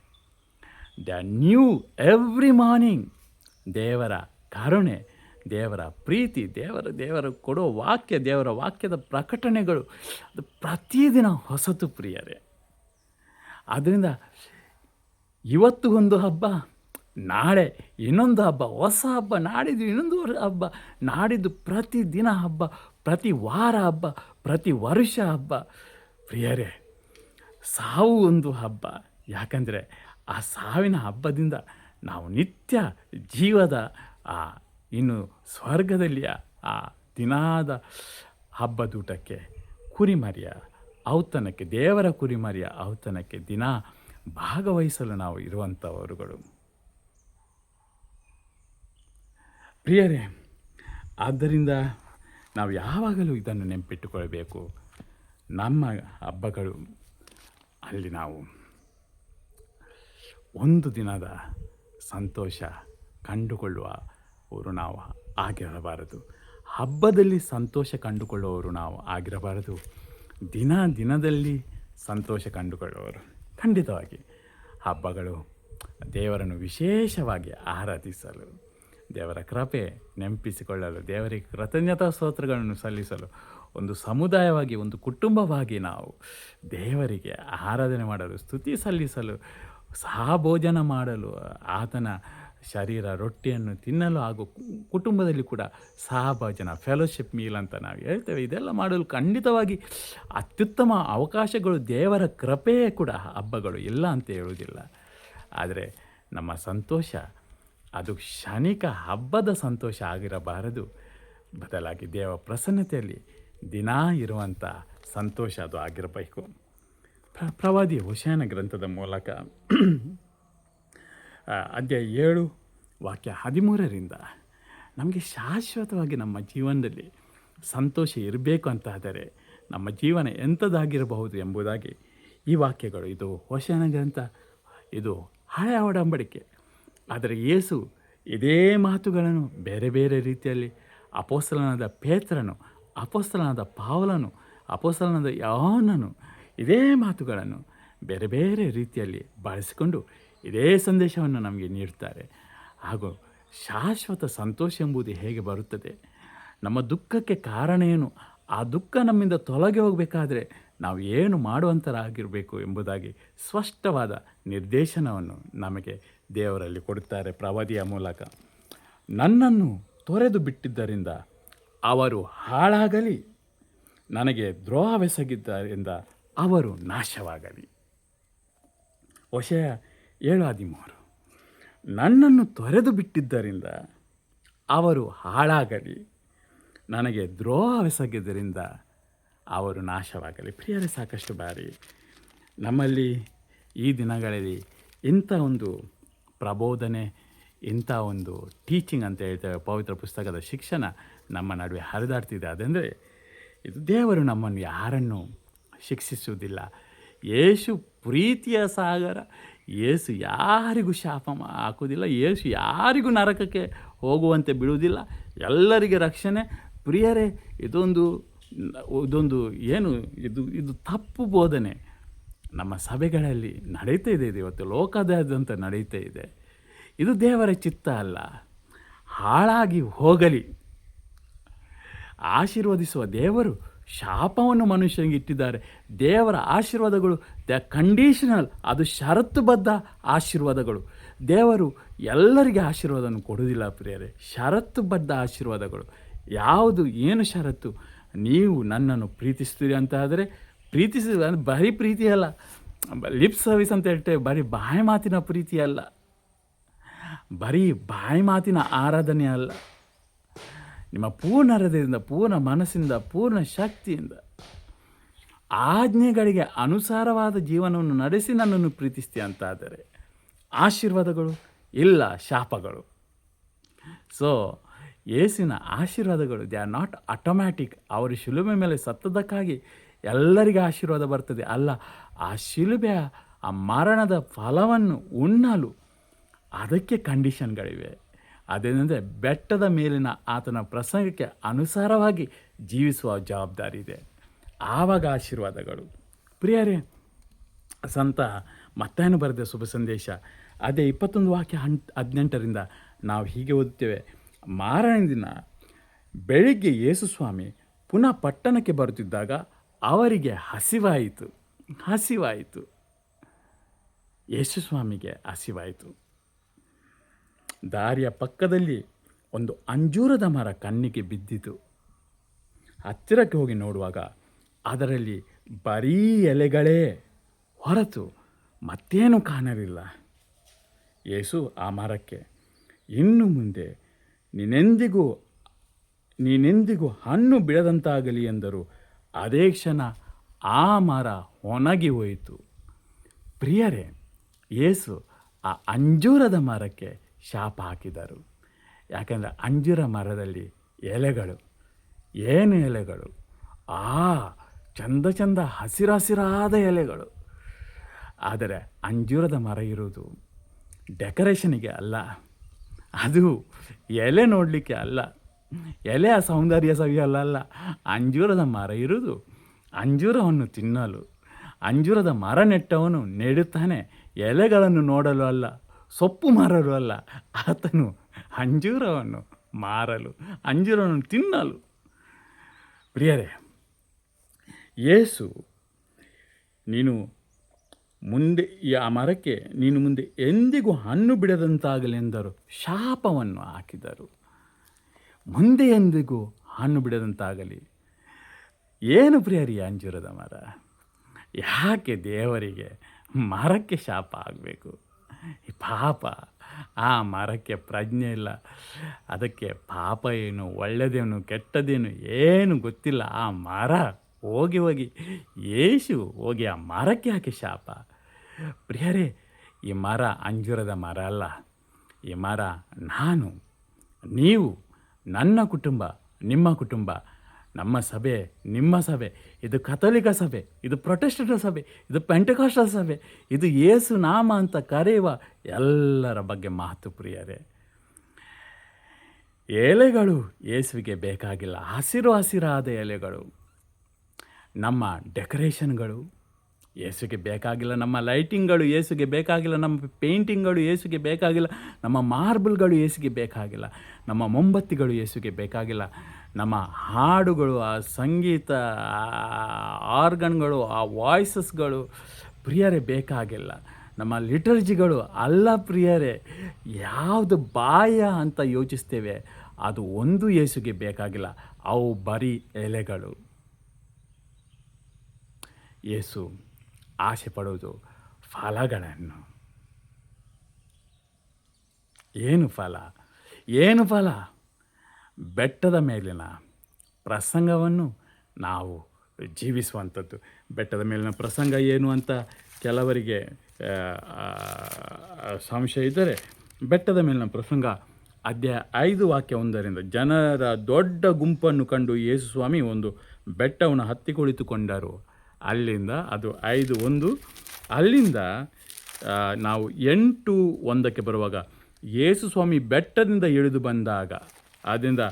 ದ ನ್ಯೂ ಎವ್ರಿ ಮಾರ್ನಿಂಗ್. ದೇವರ ಕರುಣೆ, ದೇವರ ಪ್ರೀತಿ, ದೇವರ ಕೊಡೋ ವಾಕ್ಯ, ದೇವರ ವಾಕ್ಯದ ಪ್ರಕಟಣೆಗಳು ಅದು ಪ್ರತಿದಿನ ಹೊಸತು ಪ್ರಿಯರೇ. ಆದ್ದರಿಂದ ಇವತ್ತು ಒಂದು ಹಬ್ಬ, ನಾಳೆ ಇನ್ನೊಂದು ಹಬ್ಬ, ಹೊಸ ಹಬ್ಬ, ನಾಡಿದ್ದು ಇನ್ನೊಂದು ಹಬ್ಬ, ನಾಡಿದ್ದು ಪ್ರತಿದಿನ ಹಬ್ಬ, ಪ್ರತಿ ವಾರ ಹಬ್ಬ, ಪ್ರತಿ ವರ್ಷ ಹಬ್ಬ. ಪ್ರಿಯರೇ, ಸಾವು ಒಂದು ಹಬ್ಬ. ಯಾಕಂದರೆ ಆ ಸಾವಿನ ಹಬ್ಬದಿಂದ ನಾವು ನಿತ್ಯ ಜೀವದ ಇನ್ನು ಸ್ವರ್ಗದಲ್ಲಿಯ ಆ ದಿನಾದ ಹಬ್ಬದೂಟಕ್ಕೆ, ಕುರಿಮರಿಯ ಔತಣಕ್ಕೆ, ದೇವರ ಕುರಿಮರಿಯ ಔತಣಕ್ಕೆ ದಿನ ಭಾಗವಹಿಸಲು ನಾವು ಇರುವಂಥವರುಗಳು ಪ್ರಿಯರೇ. ಆದ್ದರಿಂದ ನಾವು ಯಾವಾಗಲೂ ಇದನ್ನು ನೆನಪಿಟ್ಟುಕೊಳ್ಳಬೇಕು. ನಮ್ಮ ಹಬ್ಬಗಳು ಅಲ್ಲಿ ನಾವು ಒಂದು ದಿನದ ಸಂತೋಷ ಕಂಡುಕೊಳ್ಳುವವರು ನಾವು ಆಗಿರಬಾರದು. ಹಬ್ಬದಲ್ಲಿ ಸಂತೋಷ ಕಂಡುಕೊಳ್ಳುವವರು ನಾವು ಆಗಿರಬಾರದು. ದಿನದಲ್ಲಿ ಸಂತೋಷ ಕಂಡುಕೊಳ್ಳುವವರು. ಖಂಡಿತವಾಗಿ ಹಬ್ಬಗಳು ದೇವರನ್ನು ವಿಶೇಷವಾಗಿ ಆರಾಧಿಸಲು, ದೇವರ ಕೃಪೆ ನೆನಪಿಸಿಕೊಳ್ಳಲು, ದೇವರಿಗೆ ಕೃತಜ್ಞತಾ ಸ್ತೋತ್ರಗಳನ್ನು ಸಲ್ಲಿಸಲು, ಒಂದು ಸಮುದಾಯವಾಗಿ, ಒಂದು ಕುಟುಂಬವಾಗಿ ನಾವು ದೇವರಿಗೆ ಆರಾಧನೆ ಮಾಡಲು, ಸ್ತುತಿ ಸಲ್ಲಿಸಲು, ಸಹಭೋಜನ ಮಾಡಲು, ಆತನ ಶರೀರ ರೊಟ್ಟಿಯನ್ನು ತಿನ್ನಲು, ಹಾಗೂ ಕುಟುಂಬದಲ್ಲಿ ಕೂಡ ಸಹಭೋಜನ, ಫೆಲೋಶಿಪ್ ಮೀಲ್ ಅಂತ ನಾವು ಹೇಳ್ತೇವೆ. ಇದೆಲ್ಲ ಮಾಡಲು ಖಂಡಿತವಾಗಿ ಅತ್ಯುತ್ತಮ ಅವಕಾಶಗಳು. ದೇವರ ಕೃಪೆಯೇ ಕೂಡ ಹಬ್ಬಗಳು, ಇಲ್ಲ ಅಂತ ಹೇಳುವುದಿಲ್ಲ. ಆದರೆ ನಮ್ಮ ಸಂತೋಷ ಅದು ಕ್ಷಣಿಕ ಹಬ್ಬದ ಸಂತೋಷ ಆಗಿರಬಾರದು. ಬದಲಾಗಿ ದೇವ ಪ್ರಸನ್ನತೆಯಲ್ಲಿ ದಿನ ಇರುವಂಥ ಸಂತೋಷ ಅದು ಆಗಿರಬೇಕು. ಪ್ರವಾದಿ ಹೋಶೇಯನ ಗ್ರಂಥದ ಮೂಲಕ ಅಧ್ಯಾಯ 7 ವಾಕ್ಯ 13ರಿಂದ ನಮಗೆ ಶಾಶ್ವತವಾಗಿ ನಮ್ಮ ಜೀವನದಲ್ಲಿ ಸಂತೋಷ ಇರಬೇಕು ಅಂತಾದರೆ ನಮ್ಮ ಜೀವನ ಎಂಥದ್ದಾಗಿರಬಹುದು ಎಂಬುದಾಗಿ ಈ ವಾಕ್ಯಗಳು, ಇದು ಹೋಶೇಯನ ಗ್ರಂಥ, ಇದು ಹಳೆಯ ಒಡಂಬಡಿಕೆ. ಆದರೆ ಯೇಸು ಇದೇ ಮಾತುಗಳನ್ನು ಬೇರೆ ಬೇರೆ ರೀತಿಯಲ್ಲಿ ಅಪೊಸ್ತಲನಾದ ಪೇತ್ರನು, ಅಪೊಸ್ತಲನಾದ ಪೌಲನು, ಅಪೊಸ್ತಲನಾದ ಯೋಹಾನನು ಇದೇ ಮಾತುಗಳನ್ನು ಬೇರೆ ಬೇರೆ ರೀತಿಯಲ್ಲಿ ಬಳಸಿಕೊಂಡು ಇದೇ ಸಂದೇಶವನ್ನು ನಮಗೆ ನೀಡ್ತಾರೆ. ಹಾಗೂ ಶಾಶ್ವತ ಸಂತೋಷ ಎಂಬುದು ಹೇಗೆ ಬರುತ್ತದೆ, ನಮ್ಮ ದುಃಖಕ್ಕೆ ಕಾರಣ ಏನು, ಆ ದುಃಖ ನಮ್ಮಿಂದ ತೊಲಗಿ ಹೋಗಬೇಕಾದ್ರೆ ನಾವು ಏನು ಮಾಡುವಂಥರಾಗಿರಬೇಕು ಎಂಬುದಾಗಿ ಸ್ಪಷ್ಟವಾದ ನಿರ್ದೇಶನವನ್ನು ನಮಗೆ ದೇವರಲ್ಲಿ ಕೊಡುತ್ತಾರೆ ಪ್ರವಾದಿಯ ಮೂಲಕ. ನನ್ನನ್ನು ತೊರೆದು ಬಿಟ್ಟಿದ್ದರಿಂದ ಅವರು ಹಾಳಾಗಲಿ, ನನಗೆ ದ್ರೋಹವೆಸಗಿದ್ದರಿಂದ ಅವರು ನಾಶವಾಗಲಿ. ಹೊಸೆಯ 7:13. ನನ್ನನ್ನು ತೊರೆದು ಬಿಟ್ಟಿದ್ದರಿಂದ ಅವರು ಹಾಳಾಗಲಿ, ನನಗೆ ದ್ರೋಹವೆಸಗಿದ್ದರಿಂದ ಅವರು ನಾಶವಾಗಲಿ. ಪ್ರಿಯರೇ, ಸಾಕಷ್ಟು ಬಾರಿ ನಮ್ಮಲ್ಲಿ ಈ ದಿನಗಳಲ್ಲಿ ಇಂಥ ಒಂದು ಪ್ರಬೋಧನೆ, ಇಂಥ ಒಂದು ಟೀಚಿಂಗ್ ಅಂತ ಹೇಳ್ತೇವೆ, ಪವಿತ್ರ ಪುಸ್ತಕದ ಶಿಕ್ಷಣ ನಮ್ಮ ನಡುವೆ ಹರಿದಾಡ್ತಿದೆ. ಅതെಂದರೆ ಇದು ದೇವರು ನಮ್ಮನ್ನು ಯಾರನ್ನು ಶಿಕ್ಷಿಸುವುದಿಲ್ಲ. ಯೇಸು ಪ್ರೀತಿಯ ಸಾಗರ. ಯೇಸು ಯಾರಿಗೂ ಶಾಪ ಹಾಕುವುದಿಲ್ಲ. ಯೇಸು ಯಾರಿಗೂ ನರಕಕ್ಕೆ ಹೋಗುವಂತೆ ಬಿಡುವುದಿಲ್ಲ. ಎಲ್ಲರಿಗೆ ರಕ್ಷಣೆ. ಪ್ರಿಯರೇ, ಇದೊಂದು ಏನು ಇದು ತಪ್ಪು ಬೋಧನೆ ನಮ್ಮ ಸಭೆಗಳಲ್ಲಿ ನಡೀತಾ ಇದೆ. ಇವತ್ತು ಲೋಕದಾದ್ಯಂತ ನಡೀತಾ ಇದೆ. ಇದು ದೇವರ ಚಿತ್ತ ಅಲ್ಲ. ಹಾಳಾಗಿ ಹೋಗಲಿ. ಆಶೀರ್ವದಿಸುವ ದೇವರು ಶಾಪವನ್ನು ಮನುಷ್ಯನಿಗೆ ಇಟ್ಟಿದ್ದಾರೆ. ದೇವರ ಆಶೀರ್ವಾದಗಳು ಕಂಡೀಷನಲ್, ಅದು ಷರತ್ತುಬದ್ಧ ಆಶೀರ್ವಾದಗಳು. ದೇವರು ಎಲ್ಲರಿಗೆ ಆಶೀರ್ವಾದವನ್ನು ಕೊಡುವುದಿಲ್ಲ ಪ್ರಿಯರೇ. ಷರತ್ತುಬದ್ಧ ಆಶೀರ್ವಾದಗಳು. ಯಾವುದು, ಏನು ಷರತ್ತು? ನೀವು ನನ್ನನ್ನು ಪ್ರೀತಿಸ್ತೀರಿ ಅಂತ ಆದರೆ, ಪ್ರೀತಿಸಿದ ಬರೀ ಪ್ರೀತಿ ಅಲ್ಲ, ಲಿಪ್ ಸರ್ವಿಸ್ ಅಂತ ಹೇಳ್ತೇವೆ, ಬರೀ ಬಾಯಿ ಮಾತಿನ ಪ್ರೀತಿ ಅಲ್ಲ, ಬರೀ ಬಾಯಿ ಮಾತಿನ ಆರಾಧನೆ ಅಲ್ಲ. ನಿಮ್ಮ ಪೂರ್ಣ ಹೃದಯದಿಂದ, ಪೂರ್ಣ ಮನಸ್ಸಿಂದ, ಪೂರ್ಣ ಶಕ್ತಿಯಿಂದ ಆಜ್ಞೆಗಳಿಗೆ ಅನುಸಾರವಾದ ಜೀವನವನ್ನು ನಡೆಸಿ ನನ್ನನ್ನು ಪ್ರೀತಿಸ್ತೀಯ ಅಂತಾದರೆ ಆಶೀರ್ವಾದಗಳು ಇಲ್ಲ, ಶಾಪಗಳು. ಸೊ ಯೇಸುವಿನ ಆಶೀರ್ವಾದಗಳು ದೇ ಆರ್ ನಾಟ್ ಆಟೋಮ್ಯಾಟಿಕ್. ಅವರು ಶಿಲುಬೆ ಮೇಲೆ ಸತ್ತದಕ್ಕಾಗಿ ಎಲ್ಲರಿಗೂ ಆಶೀರ್ವಾದ ಬರ್ತದೆ ಅಲ್ಲ. ಆ ಶಿಲುಬೆಯ ಆ ಮರಣದ ಫಲವನ್ನು ಉಣ್ಣಲು ಅದಕ್ಕೆ ಕಂಡೀಷನ್ಗಳಿವೆ. ಅದೇನೆಂದರೆ ಬೆಟ್ಟದ ಮೇಲಿನ ಆತನ ಪ್ರಸಂಗಕ್ಕೆ ಅನುಸಾರವಾಗಿ ಜೀವಿಸುವ ಜವಾಬ್ದಾರಿ ಇದೆ. ಆವಾಗ ಆಶೀರ್ವಾದಗಳು. ಪ್ರಿಯರೇ, ಸಂತ ಮತ್ತಾಯನು ಬರೆದ ಶುಭ ಸಂದೇಶ ಅದೇ 21:18 ನಾವು ಹೀಗೆ ಓದುತ್ತೇವೆ. ಮಾರನೇ ದಿನ ಬೆಳಿಗ್ಗೆ ಯೇಸು ಸ್ವಾಮಿ ಪುನಃ ಪಟ್ಟಣಕ್ಕೆ ಬರುತ್ತಿದ್ದಾಗ ಅವರಿಗೆ ಹಸಿವಾಯಿತು. ಯೇಸು ಸ್ವಾಮಿಗೆ ಹಸಿವಾಯಿತು. ದಾರಿಯ ಪಕ್ಕದಲ್ಲಿ ಒಂದು ಅಂಜೂರದ ಮರ ಕಣ್ಣಿಗೆ ಬಿದ್ದಿತು. ಹತ್ತಿರಕ್ಕೆ ಹೋಗಿ ನೋಡುವಾಗ ಅದರಲ್ಲಿ ಬರೀ ಎಲೆಗಳೇ ಹೊರತು ಮತ್ತೇನೂ ಕಾಣಲಿಲ್ಲ. ಯೇಸು ಆ ಮರಕ್ಕೆ, ಇನ್ನು ಮುಂದೆ ನೀನೆಂದಿಗೂ ಹಣ್ಣು ಬಿಡದಂತಾಗಲಿ ಎಂದರು. ಅದೇ ಕ್ಷಣ ಆ ಮರ ಒಣಗಿ ಹೋಯಿತು. ಪ್ರಿಯರೇ, ಯೇಸು ಆ ಅಂಜೂರದ ಮರಕ್ಕೆ ಶಾಪ ಹಾಕಿದರು. ಯಾಕೆಂದರೆ ಅಂಜೂರ ಮರದಲ್ಲಿ ಎಲೆಗಳು, ಏನು ಎಲೆಗಳು, ಚಂದ ಹಸಿರಾದ ಎಲೆಗಳು. ಆದರೆ ಅಂಜೂರದ ಮರ ಇರುವುದು ಡೆಕೋರೇಷನಿಗೆ ಅಲ್ಲ, ಅದು ಎಲೆ ನೋಡಲಿಕ್ಕೆ ಅಲ್ಲ, ಎಲೆಯ ಸೌಂದರ್ಯ ಸವಿಯಲ್ಲ. ಅಂಜೂರದ ಮರ ಇರುವುದು ಅಂಜೂರವನ್ನು ತಿನ್ನಲು. ಅಂಜೂರದ ಮರ ನೆಟ್ಟವನು ನೆಡುತ್ತಾನೆ ಎಲೆಗಳನ್ನು ನೋಡಲು ಅಲ್ಲ, ಸೊಪ್ಪು ಮಾರಲು ಅಲ್ಲ. ಆತನು ಅಂಜೂರವನ್ನು ಮಾರಲು, ಅಂಜೂರವನ್ನು ತಿನ್ನಲು. ಪ್ರಿಯರೇ, ಯೇಸು ಆ ಮರಕ್ಕೆ ನೀನು ಮುಂದೆ ಎಂದಿಗೂ ಹಣ್ಣು ಬಿಡದಂತಾಗಲಿ ಎಂದರು. ಶಾಪವನ್ನು ಹಾಕಿದರು. ಮುಂದೆ ಎಂದಿಗೂ ಹಣ್ಣು ಬಿಡದಂತಾಗಲಿ. ಏನು ಪ್ರಿಯರಿ ಅಂಜೂರದ ಮರ? ಯಾಕೆ ದೇವರಿಗೆ ಮರಕ್ಕೆ ಶಾಪ ಆಗಬೇಕು? ಪಾಪ, ಆ ಮರಕ್ಕೆ ಪ್ರಜ್ಞೆ ಇಲ್ಲ. ಅದಕ್ಕೆ ಪಾಪ ಏನು, ಒಳ್ಳೆಯದೇನು, ಕೆಟ್ಟದೇನು ಏನು ಗೊತ್ತಿಲ್ಲ. ಆ ಮರ ಹೋಗಿ ಯೇಸು ಹೋಗಿ ಆ ಮರಕ್ಕೆ ಯಾಕೆ ಶಾಪ? ಪ್ರಿಯರೇ, ಈ ಮರ ಅಂಜೂರದ ಮರ ಅಲ್ಲ. ಈ ಮರ ನಾನು, ನೀವು, ನನ್ನ ಕುಟುಂಬ, ನಿಮ್ಮ ಕುಟುಂಬ, ನಮ್ಮ ಸಭೆ, ನಿಮ್ಮ ಸಭೆ. ಇದು ಕಥೋಲಿಕ ಸಭೆ, ಇದು ಪ್ರೊಟೆಸ್ಟೆಂಟ್ ಸಭೆ, ಇದು ಪೆಂಟೆಕಾಸ್ಟಲ್ ಸಭೆ, ಇದು ಯೇಸು ನಾಮ ಅಂತ ಕರೆಯುವ ಎಲ್ಲರ ಬಗ್ಗೆ ಮಾತು. ಪ್ರಿಯರೇ, ಎಲೆಗಳು ಯೇಸುವಿಗೆ ಬೇಕಾಗಿಲ್ಲ. ಹಸಿರಾದ ಎಲೆಗಳು. ನಮ್ಮ ಡೆಕೋರೇಷನ್ಗಳು ಯೇಸುಗೆ ಬೇಕಾಗಿಲ್ಲ. ನಮ್ಮ ಲೈಟಿಂಗ್ಗಳು ಯೇಸುಗೆ ಬೇಕಾಗಿಲ್ಲ. ನಮ್ಮ ಪೇಂಟಿಂಗ್ಗಳು ಯೇಸುಗೆ ಬೇಕಾಗಿಲ್ಲ. ನಮ್ಮ ಮಾರ್ಬಲ್ಗಳು ಯೇಸುಗೆ ಬೇಕಾಗಿಲ್ಲ. ನಮ್ಮ ಮೊಂಬತ್ತಿಗಳು ಯೇಸುಗೆ ಬೇಕಾಗಿಲ್ಲ. ನಮ್ಮ ಹಾಡುಗಳು, ಆ ಸಂಗೀತ, ಆರ್ಗನ್ಗಳು, ಆ ವಾಯ್ಸಸ್ಗಳು ಪ್ರಿಯರೇ ಬೇಕಾಗಿಲ್ಲ. ನಮ್ಮ ಲಿಟರ್ಜಿಗಳು ಅಲ್ಲ ಪ್ರಿಯರೇ. ಯಾವುದು ಬಾಹ್ಯ ಅಂತ ಯೋಚಿಸ್ತೇವೆ ಅದು ಒಂದು ಯೇಸುಗೆ ಬೇಕಾಗಿಲ್ಲ. ಅವು ಬರೀ ಎಲೆಗಳು. ಯೇಸು ಆಸೆ ಪಡುವುದು ಫಲಗಳನ್ನು. ಏನು ಫಲ? ಏನು ಫಲ? ಬೆಟ್ಟದ ಮೇಲಿನ ಪ್ರಸಂಗವನ್ನು ನಾವು ಜೀವಿಸುವಂಥದ್ದು. ಬೆಟ್ಟದ ಮೇಲಿನ ಪ್ರಸಂಗ ಏನು ಅಂತ ಕೆಲವರಿಗೆ ಸಂಶಯ ಇದ್ದರೆ, ಬೆಟ್ಟದ ಮೇಲಿನ ಪ್ರಸಂಗ ಅಧ್ಯಾಯ 5 ವಾಕ್ಯ 1 ಜನರ ದೊಡ್ಡ ಗುಂಪನ್ನು ಕಂಡು ಯೇಸು ಸ್ವಾಮಿ ಒಂದು ಬೆಟ್ಟವನ್ನು ಹತ್ತಿ ಕುಳಿತುಕೊಂಡರು. ಅಲ್ಲಿಂದ ಅದು 5:1. ಅಲ್ಲಿಂದ ನಾವು 8:1 ಬರುವಾಗ ಯೇಸು ಸ್ವಾಮಿ ಬೆಟ್ಟದಿಂದ ಇಳಿದು ಬಂದಾಗ, ಅದರಿಂದ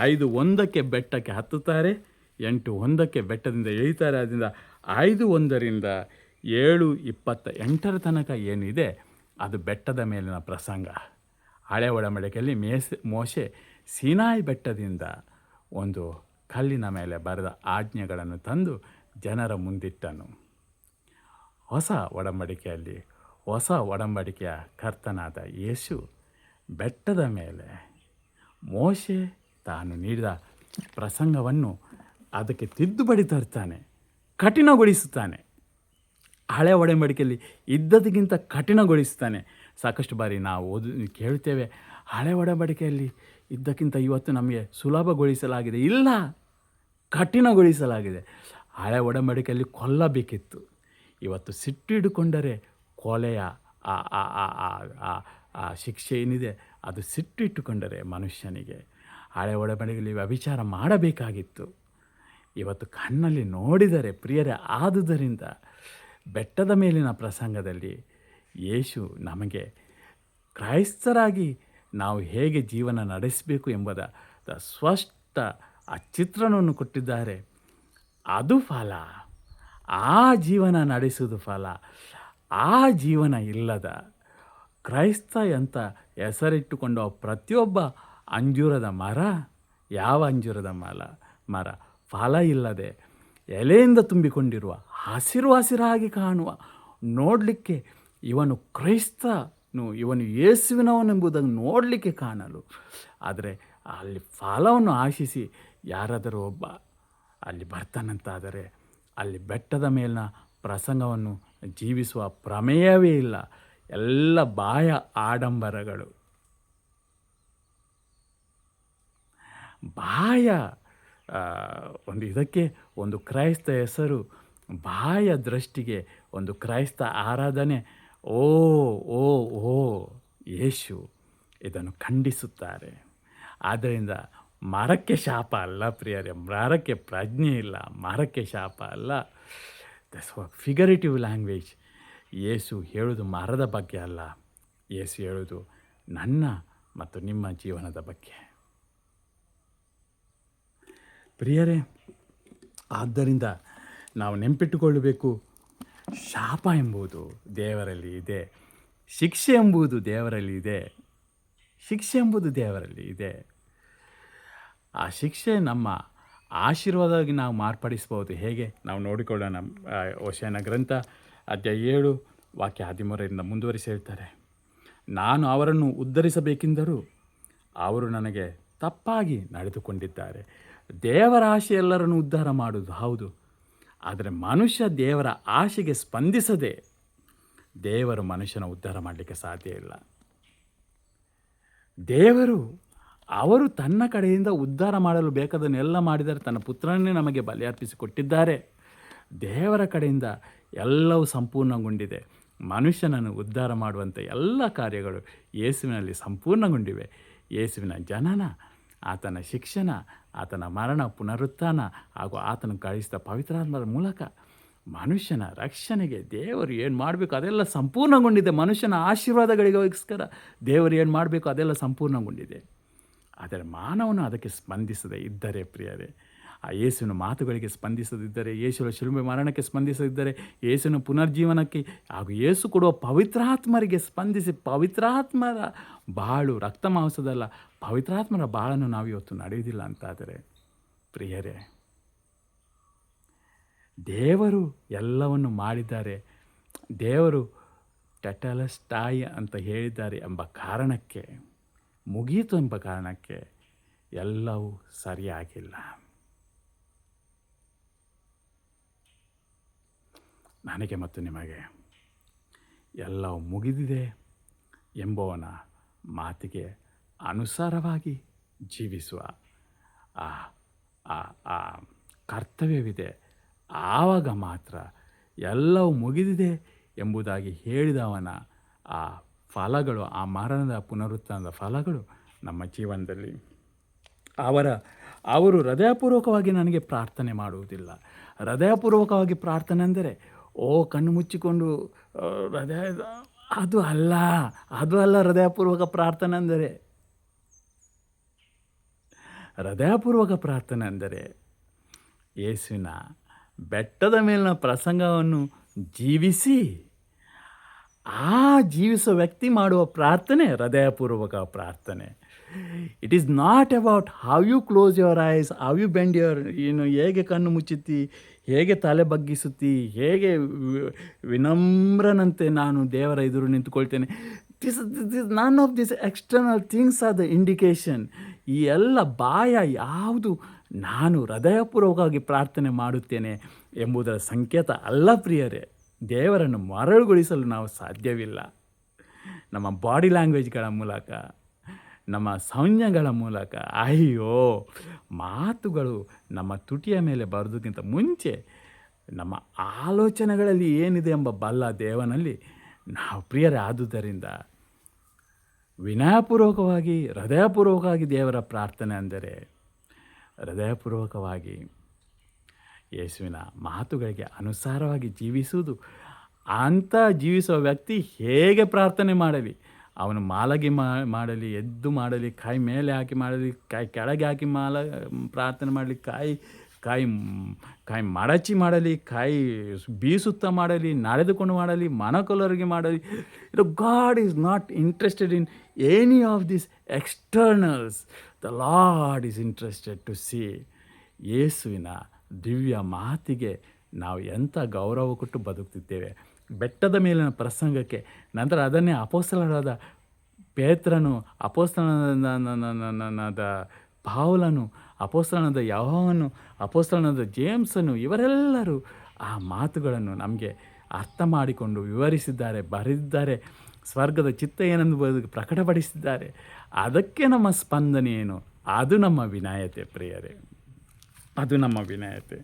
5:1 ಬೆಟ್ಟಕ್ಕೆ ಹತ್ತುತ್ತಾರೆ, 8:1 ಬೆಟ್ಟದಿಂದ ಇಳಿತಾರೆ. ಅದರಿಂದ 5:1 7:28 ತನಕ ಏನಿದೆ ಅದು ಬೆಟ್ಟದ ಮೇಲಿನ ಪ್ರಸಂಗ. ಹಳೆ ಒಡಂಬಡಿಕೆಯಲ್ಲಿ ಮೋಶೆ ಸೀನಾಯಿ ಬೆಟ್ಟದಿಂದ ಒಂದು ಕಲ್ಲಿನ ಮೇಲೆ ಬರೆದ ಆಜ್ಞೆಗಳನ್ನು ತಂದು ಜನರ ಮುಂದಿಟ್ಟನು. ಹೊಸ ಒಡಂಬಡಿಕೆಯ ಕರ್ತನಾದ ಯೇಸು ಬೆಟ್ಟದ ಮೇಲೆ ಮೋಶೆ ತಾನು ನೀಡಿದ ಪ್ರಸಂಗವನ್ನು ಅದಕ್ಕೆ ತಿದ್ದುಪಡಿ ತರ್ತಾನೆ, ಕಠಿಣಗೊಳಿಸುತ್ತಾನೆ. ಹಳೆ ಒಡಂಬಡಿಕೆಯಲ್ಲಿ ಇದ್ದದಕ್ಕಿಂತ ಕಠಿಣಗೊಳಿಸ್ತಾನೆ. ಸಾಕಷ್ಟು ಬಾರಿ ನಾವು ಕೇಳ್ತೇವೆ, ಹಳೆ ಒಡಂಬಡಿಕೆಯಲ್ಲಿ ಇದ್ದಕ್ಕಿಂತ ಇವತ್ತು ನಮಗೆ ಸುಲಭಗೊಳಿಸಲಾಗಿದೆ. ಇಲ್ಲ, ಕಠಿಣಗೊಳಿಸಲಾಗಿದೆ. ಹಳೆ ಒಡಂಬಡಿಕೆಯಲ್ಲಿ ಕೊಲ್ಲಬೇಕಿತ್ತು, ಇವತ್ತು ಸಿಟ್ಟಿಟ್ಟುಕೊಂಡರೆ ಕೊಲೆಯ ಆ ಶಿಕ್ಷೆ ಏನಿದೆ ಅದು ಸಿಟ್ಟಿಟ್ಟುಕೊಂಡರೆ ಮನುಷ್ಯನಿಗೆ. ಹಳೆ ಒಡಂಬಡಿಕೆಯಲ್ಲಿ ವ್ಯಭಿಚಾರ ಮಾಡಬೇಕಾಗಿತ್ತು, ಇವತ್ತು ಕಣ್ಣಲ್ಲಿ ನೋಡಿದರೆ ಪ್ರಿಯರೇ. ಆದುದರಿಂದ ಬೆಟ್ಟದ ಮೇಲಿನ ಪ್ರಸಂಗದಲ್ಲಿ ಯೇಸು ನಮಗೆ ಕ್ರೈಸ್ತರಾಗಿ ನಾವು ಹೇಗೆ ಜೀವನ ನಡೆಸಬೇಕು ಎಂಬುದ ಸ್ಪಷ್ಟ ಆ ಚಿತ್ರಣವನ್ನು ಕೊಟ್ಟಿದ್ದಾರೆ. ಅದು ಫಲ. ಆ ಜೀವನ ನಡೆಸುವುದು ಫಲ. ಆ ಜೀವನ ಇಲ್ಲದ ಕ್ರೈಸ್ತ ಅಂತ ಹೆಸರಿಟ್ಟುಕೊಂಡ ಪ್ರತಿಯೊಬ್ಬ ಅಂಜೂರದ ಮರ, ಯಾವ ಅಂಜೂರದ ಮರ ಫಲ ಇಲ್ಲದೆ ಎಲೆಯಿಂದ ತುಂಬಿಕೊಂಡಿರುವ ಹಸಿರಾಗಿ ಕಾಣುವ, ನೋಡಲಿಕ್ಕೆ ಇವನು ಕ್ರೈಸ್ತನು, ಇವನು ಯೇಸುವಿನವನೆಂಬುದನ್ನು ನೋಡಲಿಕ್ಕೆ ಕಾಣಲು, ಆದರೆ ಅಲ್ಲಿ ಫಲವನ್ನು ಆಶಿಸಿ ಯಾರಾದರೂ ಒಬ್ಬ ಅಲ್ಲಿ ಬರ್ತಾನಂತಾದರೆ ಅಲ್ಲಿ ಬೆಟ್ಟದ ಮೇಲಿನ ಪ್ರಸಂಗವನ್ನು ಜೀವಿಸುವ ಪ್ರಮೇಯವೇ ಇಲ್ಲ. ಎಲ್ಲ ಬಾಯ ಆಡಂಬರಗಳು, ಇದಕ್ಕೆ ಒಂದು ಕ್ರೈಸ್ತ ಹೆಸರು, ಬಾಹ್ಯ ದೃಷ್ಟಿಗೆ ಒಂದು ಕ್ರೈಸ್ತ ಆರಾಧನೆ. ಓ ಓ ಓ ಯೇಸು ಇದನ್ನು ಖಂಡಿಸುತ್ತಾರೆ. ಆದ್ದರಿಂದ ಮರಕ್ಕೆ ಶಾಪ ಅಲ್ಲ ಪ್ರಿಯರೇ, ಮರಕ್ಕೆ ಪ್ರಜ್ಞೆ ಇಲ್ಲ, ಮರಕ್ಕೆ ಶಾಪ ಅಲ್ಲ. That's figurative language. ಯೇಸು ಹೇಳೋದು ಮರದ ಬಗ್ಗೆ ಅಲ್ಲ, ಯೇಸು ಹೇಳೋದು ನನ್ನ ಮತ್ತು ನಿಮ್ಮ ಜೀವನದ ಬಗ್ಗೆ. ಪ್ರಿಯರೇ, ಆದ್ದರಿಂದ ನಾವು ನೆನಪಿಟ್ಟುಕೊಳ್ಳಬೇಕು, ಶಾಪ ಎಂಬುದು ದೇವರಲ್ಲಿ ಇದೆ, ಶಿಕ್ಷೆ ಎಂಬುದು ದೇವರಲ್ಲಿ ಇದೆ. ಆ ಶಿಕ್ಷೆ ನಮ್ಮ ಆಶೀರ್ವಾದವಾಗಿ ನಾವು ಮಾರ್ಪಡಿಸ್ಬೋದು. ಹೇಗೆ ನಾವು ನೋಡಿಕೊಳ್ಳೋಣ. ಹೋಶೇಯನ ಗ್ರಂಥ ಅಧ್ಯಾಯ 7 ವಾಕ್ಯ 13 ಮುಂದುವರಿಸಿ ಹೇಳ್ತಾರೆ, ನಾನು ಅವರನ್ನು ಉದ್ಧರಿಸಬೇಕೆಂದರೂ ಅವರು ನನಗೆ ತಪ್ಪಾಗಿ ನಡೆದುಕೊಂಡಿದ್ದಾರೆ. ದೇವರ ಆಶೆ ಎಲ್ಲರನ್ನು ಉದ್ಧಾರ ಮಾಡುವುದು ಹೌದು, ಆದರೆ ಮನುಷ್ಯ ದೇವರ ಆಶೆಗೆ ಸ್ಪಂದಿಸದೆ ದೇವರು ಮನುಷ್ಯನ ಉದ್ಧಾರ ಮಾಡಲಿಕ್ಕೆ ಸಾಧ್ಯ ಇಲ್ಲ. ದೇವರು ಅವರು ತನ್ನ ಕಡೆಯಿಂದ ಉದ್ಧಾರ ಮಾಡಲು ಬೇಕಾದನ್ನೆಲ್ಲ ಮಾಡಿದ್ದಾರೆ, ತನ್ನ ಪುತ್ರನನ್ನೇ ನಮಗೆ ಬಲಿ ಅರ್ಪಿಸಿಕೊಟ್ಟಿದ್ದಾರೆ. ದೇವರ ಕಡೆಯಿಂದ ಎಲ್ಲವೂ ಸಂಪೂರ್ಣಗೊಂಡಿದೆ. ಮನುಷ್ಯನನ್ನು ಉದ್ಧಾರ ಮಾಡುವಂಥ ಎಲ್ಲ ಕಾರ್ಯಗಳು ಯೇಸುವಿನಲ್ಲಿ ಸಂಪೂರ್ಣಗೊಂಡಿವೆ. ಯೇಸುವಿನ ಜನನ, ಆತನ ಶಿಕ್ಷಣ, ಆತನ ಮರಣ, ಪುನರುತ್ಥಾನ ಹಾಗೂ ಆತನು ಕಳಿಸಿದ ಪವಿತ್ರಾತ್ಮರ ಮೂಲಕ ಮನುಷ್ಯನ ರಕ್ಷಣೆಗೆ ದೇವರು ಏನು ಮಾಡಬೇಕು ಅದೆಲ್ಲ ಸಂಪೂರ್ಣಗೊಂಡಿದೆ. ಮನುಷ್ಯನ ಆಶೀರ್ವಾದಗಳಿಗೋಸ್ಕರ ದೇವರು ಏನು ಮಾಡಬೇಕು ಅದೆಲ್ಲ ಸಂಪೂರ್ಣಗೊಂಡಿದೆ. ಆದರೆ ಮಾನವನು ಅದಕ್ಕೆ ಸ್ಪಂದಿಸದೇ ಇದ್ದರೆ ಪ್ರಿಯರೇ, ಆ ಯೇಸುವಿನ ಮಾತುಗಳಿಗೆ ಸ್ಪಂದಿಸದಿದ್ದರೆ, ಯೇಸುವಿನ ಶಿಲುಬೆ ಮರಣಕ್ಕೆ ಸ್ಪಂದಿಸದಿದ್ದರೆ, ಯೇಸುವಿನ ಪುನರ್ಜೀವನಕ್ಕೆ ಹಾಗೂ ಯೇಸು ಕೊಡುವ ಪವಿತ್ರಾತ್ಮರಿಗೆ ಸ್ಪಂದಿಸಿ ಪವಿತ್ರಾತ್ಮರ ಬಾಳು, ರಕ್ತ ಮಾಂಸದಲ್ಲ ಪವಿತ್ರಾತ್ಮರ ಬಾಳನ್ನು ನಾವು ಇವತ್ತು ನಡೆಯುವುದಿಲ್ಲ ಅಂತಾದರೆ ಪ್ರಿಯರೇ, ದೇವರು ಎಲ್ಲವನ್ನು ಮಾಡಿದ್ದಾರೆ, ದೇವರು ಟೆಟಲಸ್ಟಾಯ್ ಅಂತ ಹೇಳಿದ್ದಾರೆ ಎಂಬ ಕಾರಣಕ್ಕೆ, ಮುಗೀತು ಎಂಬ ಕಾರಣಕ್ಕೆ ಎಲ್ಲವೂ ಸರಿಯಾಗಿಲ್ಲ. ನನಗೆ ಮತ್ತು ನಿಮಗೆ ಎಲ್ಲವೂ ಮುಗಿದಿದೆ ಎಂಬುವನ ಮಾತಿಗೆ ಅನುಸಾರವಾಗಿ ಜೀವಿಸುವ ಆ ಆ ಆ ಕರ್ತವ್ಯವಿದೆ. ಆವಾಗ ಮಾತ್ರ ಎಲ್ಲವೂ ಮುಗಿದಿದೆ ಎಂಬುದಾಗಿ ಹೇಳಿದವನ ಆ ಫಲಗಳು, ಆ ಮರಣದ ಪುನರುತ್ಥಾನದ ಫಲಗಳು ನಮ್ಮ ಜೀವನದಲ್ಲಿ ಅವರು ಹೃದಯಪೂರ್ವಕವಾಗಿ ನನಗೆ ಪ್ರಾರ್ಥನೆ ಮಾಡುವುದಿಲ್ಲ. ಹೃದಯಪೂರ್ವಕವಾಗಿ ಪ್ರಾರ್ಥನೆ ಅಂದರೆ ಕಣ್ಣು ಮುಚ್ಚಿಕೊಂಡು ಹೃದಯ, ಅದು ಅಲ್ಲ ಹೃದಯಪೂರ್ವಕ ಪ್ರಾರ್ಥನೆ ಅಂದರೆ. ಹೃದಯಪೂರ್ವಕ ಪ್ರಾರ್ಥನೆ ಅಂದರೆ ಯೇಸುವಿನ ಬೆಟ್ಟದ ಮೇಲಿನ ಪ್ರಸಂಗವನ್ನು ಜೀವಿಸಿ ಜೀವಿಸುವ ವ್ಯಕ್ತಿ ಮಾಡುವ ಪ್ರಾರ್ಥನೆ ಹೃದಯಪೂರ್ವಕ ಪ್ರಾರ್ಥನೆ. It is not about how you close your eyes, how you bend your, ಹೇಗೆ ಕಣ್ಣು ಮುಚ್ಚುತ್ತಿ, ಹೇಗೆ ತಲೆ ಬಗ್ಗಿಸುತ್ತಿ, ಹೇಗೆ ವಿನಮ್ರನಂತೆ ನಾನು ದೇವರ ಎದುರು ನಿಂತುಕೊಳ್ತೇನೆ. This none of this external things are the indication. ಈ ಎಲ್ಲ ಬಾಹ್ಯ ಯಾವುದು ನಾನು ಹೃದಯಪೂರ್ವಕವಾಗಿ ಪ್ರಾರ್ಥನೆ ಮಾಡುತ್ತೇನೆ ಎಂಬುದರ ಸಂಕೇತ ಅಲ್ಲ ಪ್ರಿಯರೇ. ದೇವರನ್ನು ಮರಳುಗೊಳಿಸಲು ನಾವು ಸಾಧ್ಯವಿಲ್ಲ. ನಮ್ಮ ಬಾಡಿ ಲ್ಯಾಂಗ್ವೇಜ್ಗಳ ಮೂಲಕ, ನಮ್ಮ ಸಂಜ್ಞೆಗಳ ಮೂಲಕ. ಮಾತುಗಳು ನಮ್ಮ ತುಟಿಯ ಮೇಲೆ ಬರೋದಕ್ಕಿಂತ ಮುಂಚೆ ನಮ್ಮ ಆಲೋಚನೆಗಳಲ್ಲಿ ಏನಿದೆ ಎಂಬ ಬಲ್ಲ ದೇವನಲ್ಲಿ ನಾವು ಪ್ರಿಯರೇ. ಆದುದರಿಂದ ವಿನಯಪೂರ್ವಕವಾಗಿ, ಹೃದಯಪೂರ್ವಕವಾಗಿ ದೇವರ ಪ್ರಾರ್ಥನೆ ಅಂದರೆ ಹೃದಯಪೂರ್ವಕವಾಗಿ ಯೇಸುವಿನ ಮಾತುಗಳಿಗೆ ಅನುಸಾರವಾಗಿ ಜೀವಿಸುವುದು. ಅಂಥ ಜೀವಿಸುವ ವ್ಯಕ್ತಿ ಹೇಗೆ ಪ್ರಾರ್ಥನೆ ಮಾಡಲಿ, ಅವನು ಮಾಲಗಿ ಮಾಡಲಿ, ಎದ್ದು ಮಾಡಲಿ, ಕೈ ಮೇಲೆ ಹಾಕಿ ಮಾಡಲಿ, ಕೈ ಕೆಳಗೆ ಹಾಕಿ ಪ್ರಾರ್ಥನೆ ಮಾಡಲಿ, ಕೈ ಮಡಚಿ ಮಾಡಲಿ, ಕೈ ಬೀಸುತ್ತಾ ಮಾಡಲಿ, ನಡೆದುಕೊಂಡು ಮಾಡಲಿ, ಮೊಣಕಾಲುವರೆಗೆ ಮಾಡಲಿ, God is not interested in any of this externals. The Lord is interested to see. ಯೇಸುವಿನ ದಿವ್ಯ ಮಾತಿಗೆ ನಾವು ಎಂಥ ಗೌರವ ಕೊಟ್ಟು ಬದುಕ್ತಿದ್ದೇವೆ. ಬೆಟ್ಟದ ಮೇಲಿನ ಪ್ರಸಂಗಕ್ಕೆ ನಂತರ ಅದನ್ನೇ ಅಪೊಸ್ತಲರಾದ ಪೇತ್ರನು, ಅಪೊಸ್ತಲನಾದ ಪೌಲನು, ಅಪೊಸ್ತಲನಾದ ಯೋಹಾನನು, ಅಪೊಸ್ತಲನಾದ ಜೇಮ್ಸನು, ಇವರೆಲ್ಲರೂ ಆ ಮಾತುಗಳನ್ನು ನಮಗೆ ಅರ್ಥ ಮಾಡಿಕೊಂಡು ವಿವರಿಸಿದ್ದಾರೆ, ಬರೆದಿದ್ದಾರೆ. ಸ್ವರ್ಗದ ಚಿತ್ತ ಏನೆಂದು ಪ್ರಕಟಪಡಿಸಿದ್ದಾರೆ. ಅದಕ್ಕೆ ನಮ್ಮ ಸ್ಪಂದನೆ ಏನು? ಅದು ನಮ್ಮ ವಿನಾಯತೆ ಪ್ರಿಯರೇ, ಅದು ನಮ್ಮ ವಿನಾಯತೆ.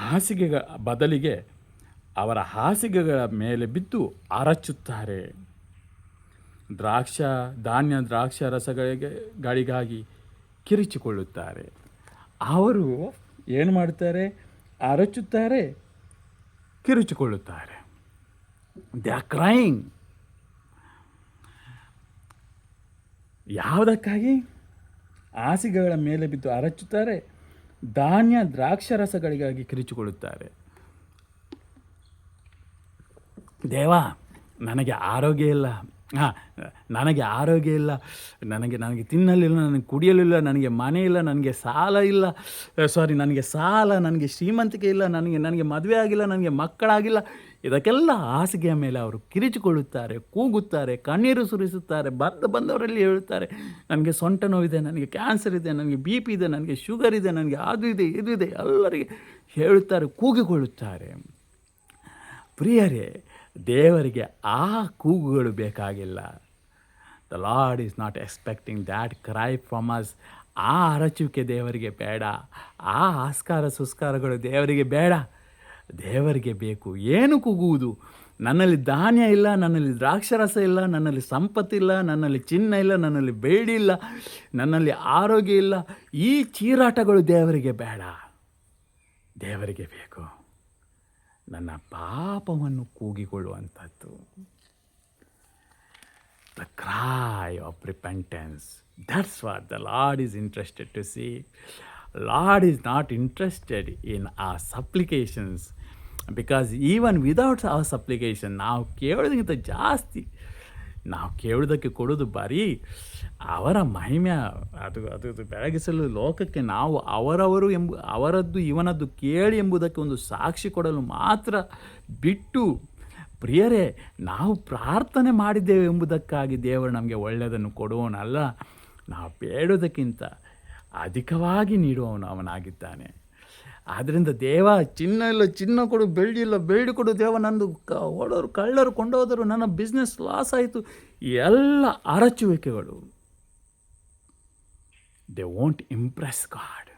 ಹಾಸಿಗೆಗಳ ಬದಲಿಗೆ ಅವರ ಹಾಸಿಗೆಗಳ ಮೇಲೆ ಬಿದ್ದು ಅರಚುತ್ತಾರೆ. ದ್ರಾಕ್ಷ ರಸಗಳಿಗಾಗಿ ಕಿರಿಚಿಕೊಳ್ಳುತ್ತಾರೆ. ಅವರು ಏನು ಮಾಡುತ್ತಾರೆ? ಅರಚುತ್ತಾರೆ, ಕಿರಿಚಿಕೊಳ್ಳುತ್ತಾರೆ. They are crying. ಯಾವುದಕ್ಕಾಗಿ? ಹಾಸಿಗೆಗಳ ಮೇಲೆ ಬಿದ್ದು ಅರಚುತ್ತಾರೆ, ದ್ರಾಕ್ಷಾರಸಗಳಿಗಾಗಿ ಕಿರಿಚಿಕೊಳ್ಳುತ್ತಾರೆ. ದೇವಾ, ನನಗೆ ಆರೋಗ್ಯ ಇಲ್ಲ, ನನಗೆ ಆರೋಗ್ಯ ಇಲ್ಲ, ನನಗೆ ತಿನ್ನಲಿಲ್ಲ, ನನಗೆ ಕುಡಿಯಲಿಲ್ಲ, ನನಗೆ ಮನೆ ಇಲ್ಲ, ನನಗೆ ಸಾಲ ಇಲ್ಲ, ನನಗೆ ಶ್ರೀಮಂತಿಕೆ ಇಲ್ಲ, ನನಗೆ ಮದುವೆ ಆಗಿಲ್ಲ, ನನಗೆ ಮಕ್ಕಳಾಗಿಲ್ಲ. ಇದಕ್ಕೆಲ್ಲ ಹಾಸಿಗೆಯ ಮೇಲೆ ಅವರು ಕಿರಿಚಿಕೊಳ್ಳುತ್ತಾರೆ, ಕೂಗುತ್ತಾರೆ, ಕಣ್ಣೀರು ಸುರಿಸುತ್ತಾರೆ, ಬಂದವರಲ್ಲಿ ಹೇಳುತ್ತಾರೆ, ನನಗೆ ಸೊಂಟ ನೋವಿದೆ, ನನಗೆ ಕ್ಯಾನ್ಸರ್ ಇದೆ, ನನಗೆ BP ಇದೆ, ನನಗೆ ಶುಗರ್ ಇದೆ, ನನಗೆ ಅದು ಇದೆ, ಇದು ಇದೆ, ಎಲ್ಲರಿಗೆ ಹೇಳುತ್ತಾರೆ, ಕೂಗಿಕೊಳ್ಳುತ್ತಾರೆ. ಪ್ರಿಯರೇ, ದೇವರಿಗೆ ಆ ಕೂಗುಗಳು ಬೇಕಾಗಿಲ್ಲ. The Lord is not expecting that CRY from us. ಆ ಅರಚುವಿಕೆ ದೇವರಿಗೆ ಬೇಡ. ಆ ಆಸ್ಕಾರ ಸುಸ್ಕಾರಗಳು ದೇವರಿಗೆ ಬೇಡ. ದೇವರಿಗೆ ಬೇಕು ಏನು ಕೂಗುವುದು? ನನ್ನಲ್ಲಿ ಧಾನ್ಯ ಇಲ್ಲ, ನನ್ನಲ್ಲಿ ದ್ರಾಕ್ಷರಸ ಇಲ್ಲ, ನನ್ನಲ್ಲಿ ಸಂಪತ್ತಿಲ್ಲ, ನನ್ನಲ್ಲಿ ಚಿನ್ನ ಇಲ್ಲ, ನನ್ನಲ್ಲಿ ಬೇಡಿ ಇಲ್ಲ, ನನ್ನಲ್ಲಿ ಆರೋಗ್ಯ ಇಲ್ಲ. ಈ ಚೀರಾಟಗಳು ದೇವರಿಗೆ ಬೇಡ. ದೇವರಿಗೆ ಬೇಕು ನನ್ನ ಪಾಪವನ್ನು ಕೂಗಿಕೊಳ್ಳುವಂಥದ್ದು. The cry of repentance. That's what the Lord is interested to see. Lord is not interested in our supplications, because even without our supplication, ನಾವು ಕೇಳೋದಕ್ಕಿಂತ ಜಾಸ್ತಿ ನಾವು ಕೇಳೋದಕ್ಕೆ ಕೊಡೋದು ಬರೀ ಅವರ ಮಹಿಮೆ. ಅದು ಬೆಳಗಿಸಲು ಲೋಕಕ್ಕೆ ನಾವು ಅವರದ್ದು ಇವನದ್ದು ಕೇಳಿ ಎಂಬುದಕ್ಕೆ ಒಂದು ಸಾಕ್ಷಿ ಕೊಡಲು ಮಾತ್ರ ಬಿಟ್ಟು, ಪ್ರಿಯರೇ, ನಾವು ಪ್ರಾರ್ಥನೆ ಮಾಡಿದ್ದೇವೆ ಎಂಬುದಕ್ಕಾಗಿ ದೇವರು ನಮಗೆ ಒಳ್ಳೆಯದನ್ನು ಕೊಡುವವನಲ್ಲ. ನಾವು ಬೇಡೋದಕ್ಕಿಂತ ಅಧಿಕವಾಗಿ ನೀಡುವವನು ಅವನಾಗಿದ್ದಾನೆ. ಆದ್ದರಿಂದ ದೇವ, ಚಿನ್ನ ಇಲ್ಲ ಚಿನ್ನ ಕೊಡು, ಬೆಳ್ಳಿ ಇಲ್ಲ ಬೆಳ್ಳಿ ಕೊಡು ದೇವ, ನಂದು ಹೊಡೋರು ಕಳ್ಳರು ಕೊಂಡೋದರು, ನನ್ನ ಬಿಸ್ನೆಸ್ ಲಾಸ್ ಆಯಿತು. ಎಲ್ಲ ಅರಚುವಿಕೆಗಳು. They won't impress God.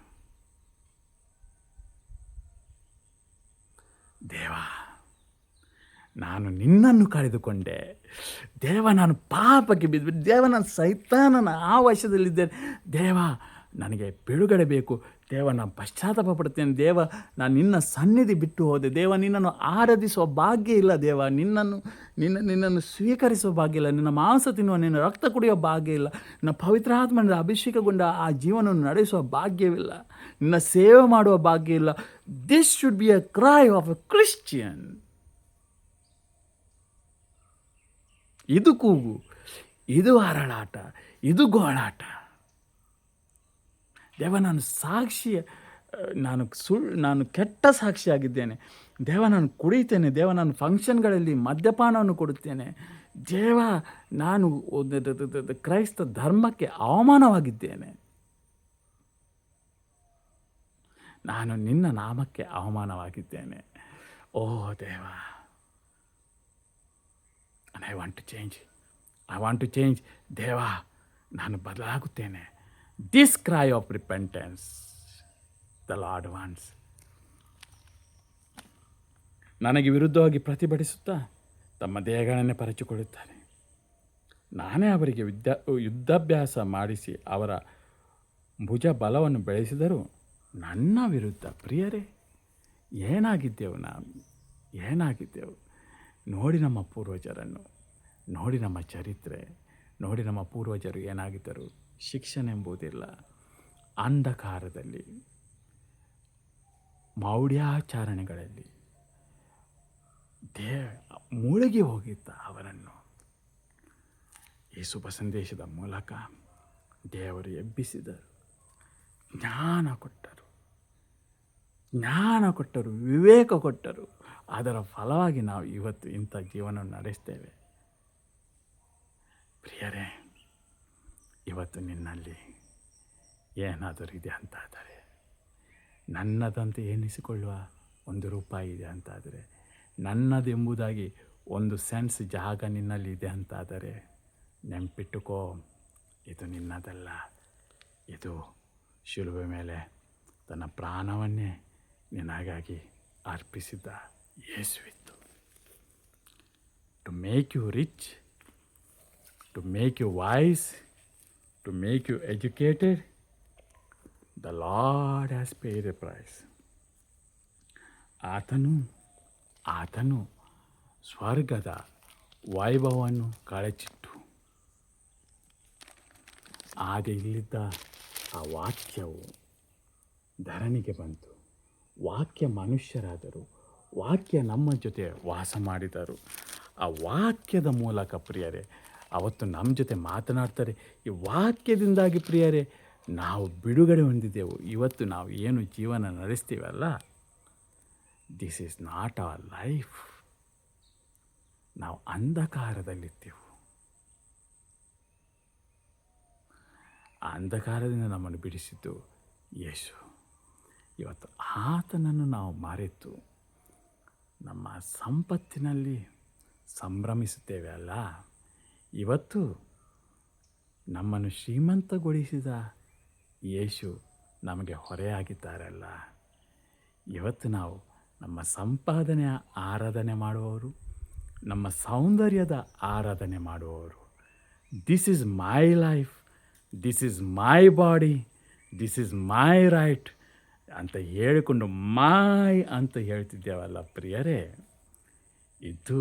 ದೇವ, ನಾನು ನಿನ್ನನ್ನು ಕಳೆದುಕೊಂಡೆ ದೇವ, ನಾನು ಪಾಪಕ್ಕೆ ಬಿದ್ದುಬಿಟ್ಟು ದೇವ, ನಾನು ಸೈತಾನನ ಆವಶದಲ್ಲಿದ್ದೇನೆ ದೇವ, ನನಗೆ ಬಿಡುಗಡೆ ಬೇಕು ದೇವ, ನಾನು ಪಶ್ಚಾತ್ತಾಪ ಪಡ್ತೇನೆ ದೇವ, ನಾನು ನಿನ್ನ ಸನ್ನಿಧಿ ಬಿಟ್ಟು ಹೋದೆ ದೇವ, ನಿನ್ನನ್ನು ಆರಾಧಿಸುವ ಭಾಗ್ಯ ಇಲ್ಲ ದೇವ, ನಿನ್ನನ್ನು ಸ್ವೀಕರಿಸುವ ಭಾಗ್ಯ ಇಲ್ಲ, ನಿನ್ನ ಮಾಂಸ ತಿನ್ನುವ, ನಿನ್ನ ರಕ್ತ ಕುಡಿಯುವ ಭಾಗ್ಯ ಇಲ್ಲ, ನಿನ್ನ ಪವಿತ್ರಾತ್ಮನಿಂದ ಅಭಿಷೇಕಗೊಂಡ ಆ ಜೀವನವನ್ನು ನಡೆಸುವ ಭಾಗ್ಯವಿಲ್ಲ, ನಿನ್ನ ಸೇವೆ ಮಾಡುವ ಭಾಗ್ಯ ಇಲ್ಲ. This should be A CRY of A Christian. ಇದು ಕೂಗು, ಇದು ಹರಳಾಟ, ಇದು ಗೋಳಾಟ. ದೇವ, ನಾನು ಕೆಟ್ಟ ಸಾಕ್ಷಿಯಾಗಿದ್ದೇನೆ ದೇವ, ನಾನು ಕುಡಿತೇನೆ ದೇವ, ನಾನು ಫಂಕ್ಷನ್ಗಳಲ್ಲಿ ಮದ್ಯಪಾನವನ್ನು ಕೊಡುತ್ತೇನೆ ದೇವ, ನಾನು ಕ್ರೈಸ್ತ ಧರ್ಮಕ್ಕೆ ಅವಮಾನವಾಗಿದ್ದೇನೆ, ನಾನು ನಿನ್ನ ನಾಮಕ್ಕೆ ಅವಮಾನವಾಗಿದ್ದೇನೆ. ಓ ದೇವ, and I want to change ದೇವ, ನಾನು ಬದಲಾಗುತ್ತೇನೆ. This cry of repentance the Lord wants. ನನಗೆ ವಿರುದ್ಧವಾಗಿ ಪ್ರತಿಭಟಿಸುತ್ತಾ ತಮ್ಮ ದೇಹಗಳನ್ನೇ ಪರಚಿಕೊಳ್ಳುತ್ತಾರೆ. ನಾನೇ ಅವರಿಗೆ ಯುದ್ಧಾಭ್ಯಾಸ ಮಾಡಿಸಿ ಅವರ ಭುಜ ಬಲವನ್ನು ಬೆಳೆಸಿದರೂ ನನ್ನ ವಿರುದ್ಧ ಪ್ರಿಯರೇ ಏನಾಗಿದ್ದೆವು. ನೋಡಿ ನಮ್ಮ ಪೂರ್ವಜರನ್ನು, ನೋಡಿ ನಮ್ಮ ಚರಿತ್ರೆ, ನೋಡಿ ನಮ್ಮ ಪೂರ್ವಜರು ಏನಾಗಿದ್ದರು. ಶಿಕ್ಷಣ ಎಂಬುದಿಲ್ಲ, ಅಂಧಕಾರದಲ್ಲಿ, ಮೌಢ್ಯಾಚರಣೆಗಳಲ್ಲಿ ಮುಳುಗಿ ಹೋಗಿದ್ದ ಅವರನ್ನು ಈ ಶುಭ ಸಂದೇಶದ ಮೂಲಕ ದೇವರು ಎಬ್ಬಿಸಿದರು, ಜ್ಞಾನ ಕೊಟ್ಟರು, ವಿವೇಕ ಕೊಟ್ಟರು. ಅದರ ಫಲವಾಗಿ ನಾವು ಇವತ್ತು ಇಂಥ ಜೀವನವನ್ನು ನಡೆಸ್ತೇವೆ. ಪ್ರಿಯರೇ, ಇವತ್ತು ನಿನ್ನಲ್ಲಿ ಏನಾದರೂ ಇದೆ ಅಂತಾದರೆ, ನನ್ನದಂತೆ ಎನ್ನಿಸಿಕೊಳ್ಳುವ ₹1 ಇದೆ ಅಂತಾದರೆ, ನನ್ನದೆಂಬುದಾಗಿ 1 ಸೆಂಟ್ಸ್ ಜಾಗ ನಿನ್ನಲ್ಲಿ ಇದೆ ಅಂತಾದರೆ, ನೆನಪಿಟ್ಟುಕೋ, ಇದು ನಿನ್ನದಲ್ಲ. ಇದು ಶಿಲುಬೆ ಮೇಲೆ ತನ್ನ ಪ್ರಾಣವನ್ನೇ ನಿನಗಾಗಿ ಅರ್ಪಿಸಿದ ಯೇಸುವಿತ್ತು. To make you rich, to make you wise, to make you educated, the Lord has paid a price. ಆತನು ಸ್ವರ್ಗದ ವೈಭವವನ್ನು ಕಳಚಿಟ್ಟು ಆಗ ಇಲ್ಲಿದ್ದ ಆ ವಾಕ್ಯವು ಧರಣಿಗೆ ಬಂತು. ವಾಕ್ಯ ಮನುಷ್ಯರಾದರು, ವಾಕ್ಯ ನಮ್ಮ ಜೊತೆ ವಾಸ ಮಾಡಿದರು. ಆ ವಾಕ್ಯದ ಮೂಲಕ ಪ್ರಿಯರೇ ಅವತ್ತು ನಮ್ಮ ಜೊತೆ ಮಾತನಾಡ್ತಾರೆ. ಈ ವಾಕ್ಯದಿಂದಾಗಿ ಪ್ರಿಯರೇ ನಾವು ಬಿಡುಗಡೆ ಹೊಂದಿದ್ದೆವು. ಇವತ್ತು ನಾವು ಏನು ಜೀವನ ನಡೆಸ್ತೀವಲ್ಲ, this is not our life. ನಾವು ಅಂಧಕಾರದಲ್ಲಿದ್ದೆವು. ಆ ಅಂಧಕಾರದಿಂದ ನಮ್ಮನ್ನು ಬಿಡಿಸಿದ್ದು ಯೇಸು. ಇವತ್ತು ಆತನನ್ನು ನಾವು ಮರೆತು ನಮ್ಮ ಸಂಪತ್ತಿನಲ್ಲಿ ಸಂಭ್ರಮಿಸುತ್ತೇವೆ ಅಲ್ಲ, ಇವತ್ತು ನಮ್ಮನ್ನು ಶ್ರೀಮಂತಗೊಳಿಸಿದ ಯೇಸು ನಮಗೆ ಹೊರೆಯಾಗಿದ್ದಾರಲ್ಲ. ಇವತ್ತು ನಾವು ನಮ್ಮ ಸಂಪಾದನೆಯ ಆರಾಧನೆ ಮಾಡುವವರು, ನಮ್ಮ ಸೌಂದರ್ಯದ ಆರಾಧನೆ ಮಾಡುವವರು. This is my life, this is my body, this is my right ಅಂತ ಹೇಳಿಕೊಂಡು ಅಂತ ಹೇಳ್ತಿದ್ದೇವಲ್ಲ ಪ್ರಿಯರೇ, ಇದು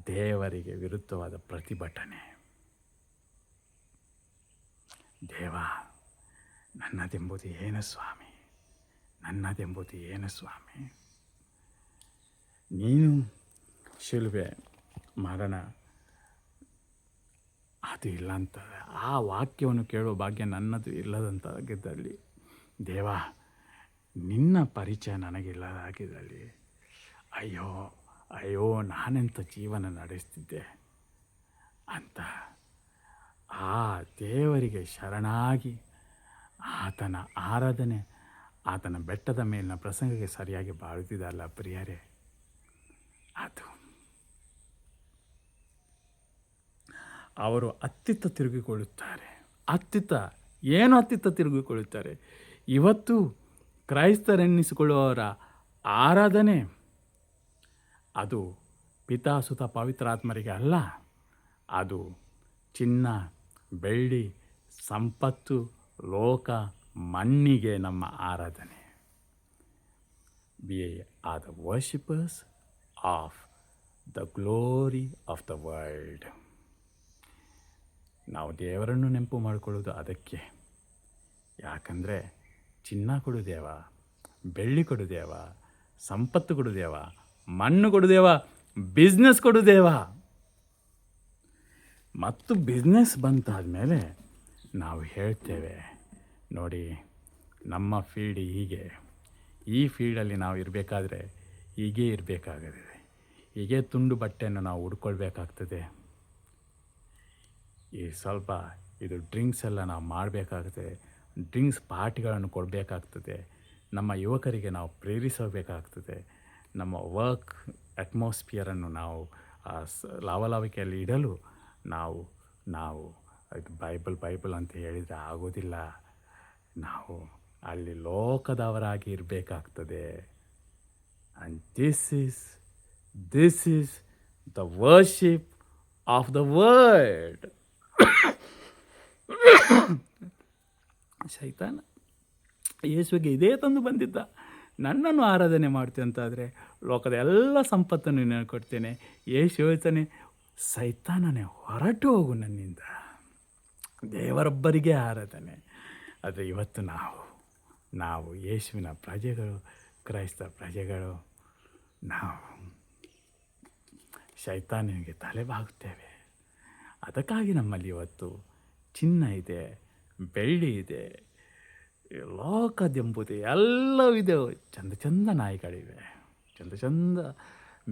ದೇವರಿಗೆ ವಿರುದ್ಧವಾದ ಪ್ರತಿಭಟನೆ. ದೇವ, ನನ್ನದೆಂಬುದು ಏನು ಸ್ವಾಮಿ, ನನ್ನದೆಂಬುದು ಏನು ಸ್ವಾಮಿ? ನೀನು ಶಿಲುಬೆ ಮರಣ ಅದು ಇಲ್ಲ ಅಂತ ಆ ವಾಕ್ಯವನ್ನು ಕೇಳುವ ಭಾಗ್ಯ ನನ್ನದು ಇಲ್ಲದಂತಾಗಿದ್ದಲ್ಲಿ, ದೇವ ನಿನ್ನ ಪರಿಚಯ ನನಗಿಲ್ಲದಾಗಿದ್ದಲ್ಲಿ, ಅಯ್ಯೋ ನಾನೆಂಥ ಜೀವನ ನಡೆಸ್ತಿದ್ದೆ ಅಂತ ಆ ದೇವರಿಗೆ ಶರಣಾಗಿ ಆತನ ಆರಾಧನೆ, ಆತನ ಬೆಟ್ಟದ ಮೇಲಿನ ಪ್ರಸಂಗಕ್ಕೆ ಸರಿಯಾಗಿ ಬಾಳುತ್ತಿದ್ದಲ್ಲ ಪ್ರಿಯರೇ. ಅದು ಅವರು ಅತ್ತಿತ್ತ ತಿರುಗಿಕೊಳ್ಳುತ್ತಾರೆ. ಅತ್ತಿತ್ತ ತಿರುಗಿಕೊಳ್ಳುತ್ತಾರೆ. ಇವತ್ತು ಕ್ರೈಸ್ತರೆನ್ನಿಸಿಕೊಳ್ಳುವವರ ಆರಾಧನೆ ಅದು ಪಿತಾ ಸುತ ಪವಿತ್ರಾತ್ಮರಿಗೆ ಅಲ್ಲ, ಅದು ಚಿನ್ನ, ಬೆಳ್ಳಿ, ಸಂಪತ್ತು, ಲೋಕ, ಮಣ್ಣಿಗೆ ನಮ್ಮ ಆರಾಧನೆ. We are the worshippers of the glory of the world. ನಾವು ದೇವರನ್ನು ನೆನಪು ಮಾಡಿಕೊಳ್ಳೋದು ಅದಕ್ಕೆ. ಯಾಕಂದರೆ ಚಿನ್ನ ಕೊಡು ದೇವ, ಬೆಳ್ಳಿ ಕೊಡು ದೇವ, ಸಂಪತ್ತು ಕೊಡು ದೇವ, ಮಣ್ಣು ಕೊಡು ದೇವ, ಬಿಸ್ನೆಸ್ ಕೊಡು ದೇವ. ಮತ್ತು ಬಿಸ್ನೆಸ್ ಬಂತಾದ ಮೇಲೆ ನಾವು ಹೇಳ್ತೇವೆ, ನೋಡಿ ನಮ್ಮ ಫೀಲ್ಡ್ ಹೀಗೆ, ಈ ಫೀಲ್ಡಲ್ಲಿ ನಾವು ಇರಬೇಕಾದ್ರೆ ಹೀಗೇ ಇರಬೇಕಾಗಿದೆ, ಹೀಗೆ ತುಂಡು ಬಟ್ಟೆಯನ್ನು ನಾವು ಉಡ್ಕೊಳ್ಬೇಕಾಗ್ತದೆ, ಈ ಸ್ವಲ್ಪ ಇದು ಡ್ರಿಂಕ್ಸ್ ಎಲ್ಲ ನಾವು ಮಾಡಬೇಕಾಗ್ತದೆ, ಡ್ರಿಂಕ್ಸ್ ಪಾರ್ಟಿಗಳನ್ನು ಕೊಡಬೇಕಾಗ್ತದೆ, ನಮ್ಮ ಯುವಕರಿಗೆ ನಾವು ಪ್ರೇರಿಸಬೇಕಾಗ್ತದೆ, ನಮ್ಮ ವರ್ಕ್ ಅಟ್ಮಾಸ್ಫಿಯರನ್ನು ನಾವು ಲವಲವಿಕೆಯಲ್ಲಿ ಇಡಲು ನಾವು ಇದು ಬೈಬಲ್ ಅಂತ ಹೇಳಿದರೆ ಆಗೋದಿಲ್ಲ. ನಾವು ಅಲ್ಲಿ ಲೋಕದವರಾಗಿ ಇರಬೇಕಾಗ್ತದೆ. And this is the worship of the world. ಶೈತಾನ ಯೇಸುವಿಗೆ ಇದೇ ತಂದು ಬಂದಿದ್ದ, ನನ್ನನ್ನು ಆರಾಧನೆ ಮಾಡ್ತೀನಿ ಅಂತಾದರೆ ಲೋಕದ ಎಲ್ಲ ಸಂಪತ್ತನ್ನು ನಾನು ಕೊಡ್ತೇನೆ. ಯೇಸು ಹೇಳ್ತಾನೆ, ಸೈತಾನನೇ ಹೊರಟು ಹೋಗು ನನ್ನಿಂದ, ದೇವರೊಬ್ಬರಿಗೆ ಆರಾಧನೆ. ಆದರೆ ಇವತ್ತು ನಾವು ಯೇಸುವಿನ ಪ್ರಜೆಗಳು, ಕ್ರೈಸ್ತ ಪ್ರಜೆಗಳು, ನಾವು ಶೈತಾನನಿಗೆ ತಲೆಬಾಗುತ್ತೇವೆ. ಅದಕ್ಕಾಗಿ ನಮ್ಮಲ್ಲಿ ಇವತ್ತು ಚಿನ್ನ ಇದೆ, ಬೆಳ್ಳಿ ಇದೆ, ಲೋಕದೆಂಬುದು ಎಲ್ಲವಿದೆ. ಚಂದ ನಾಯಿಗಳಿವೆ, ಚಂದ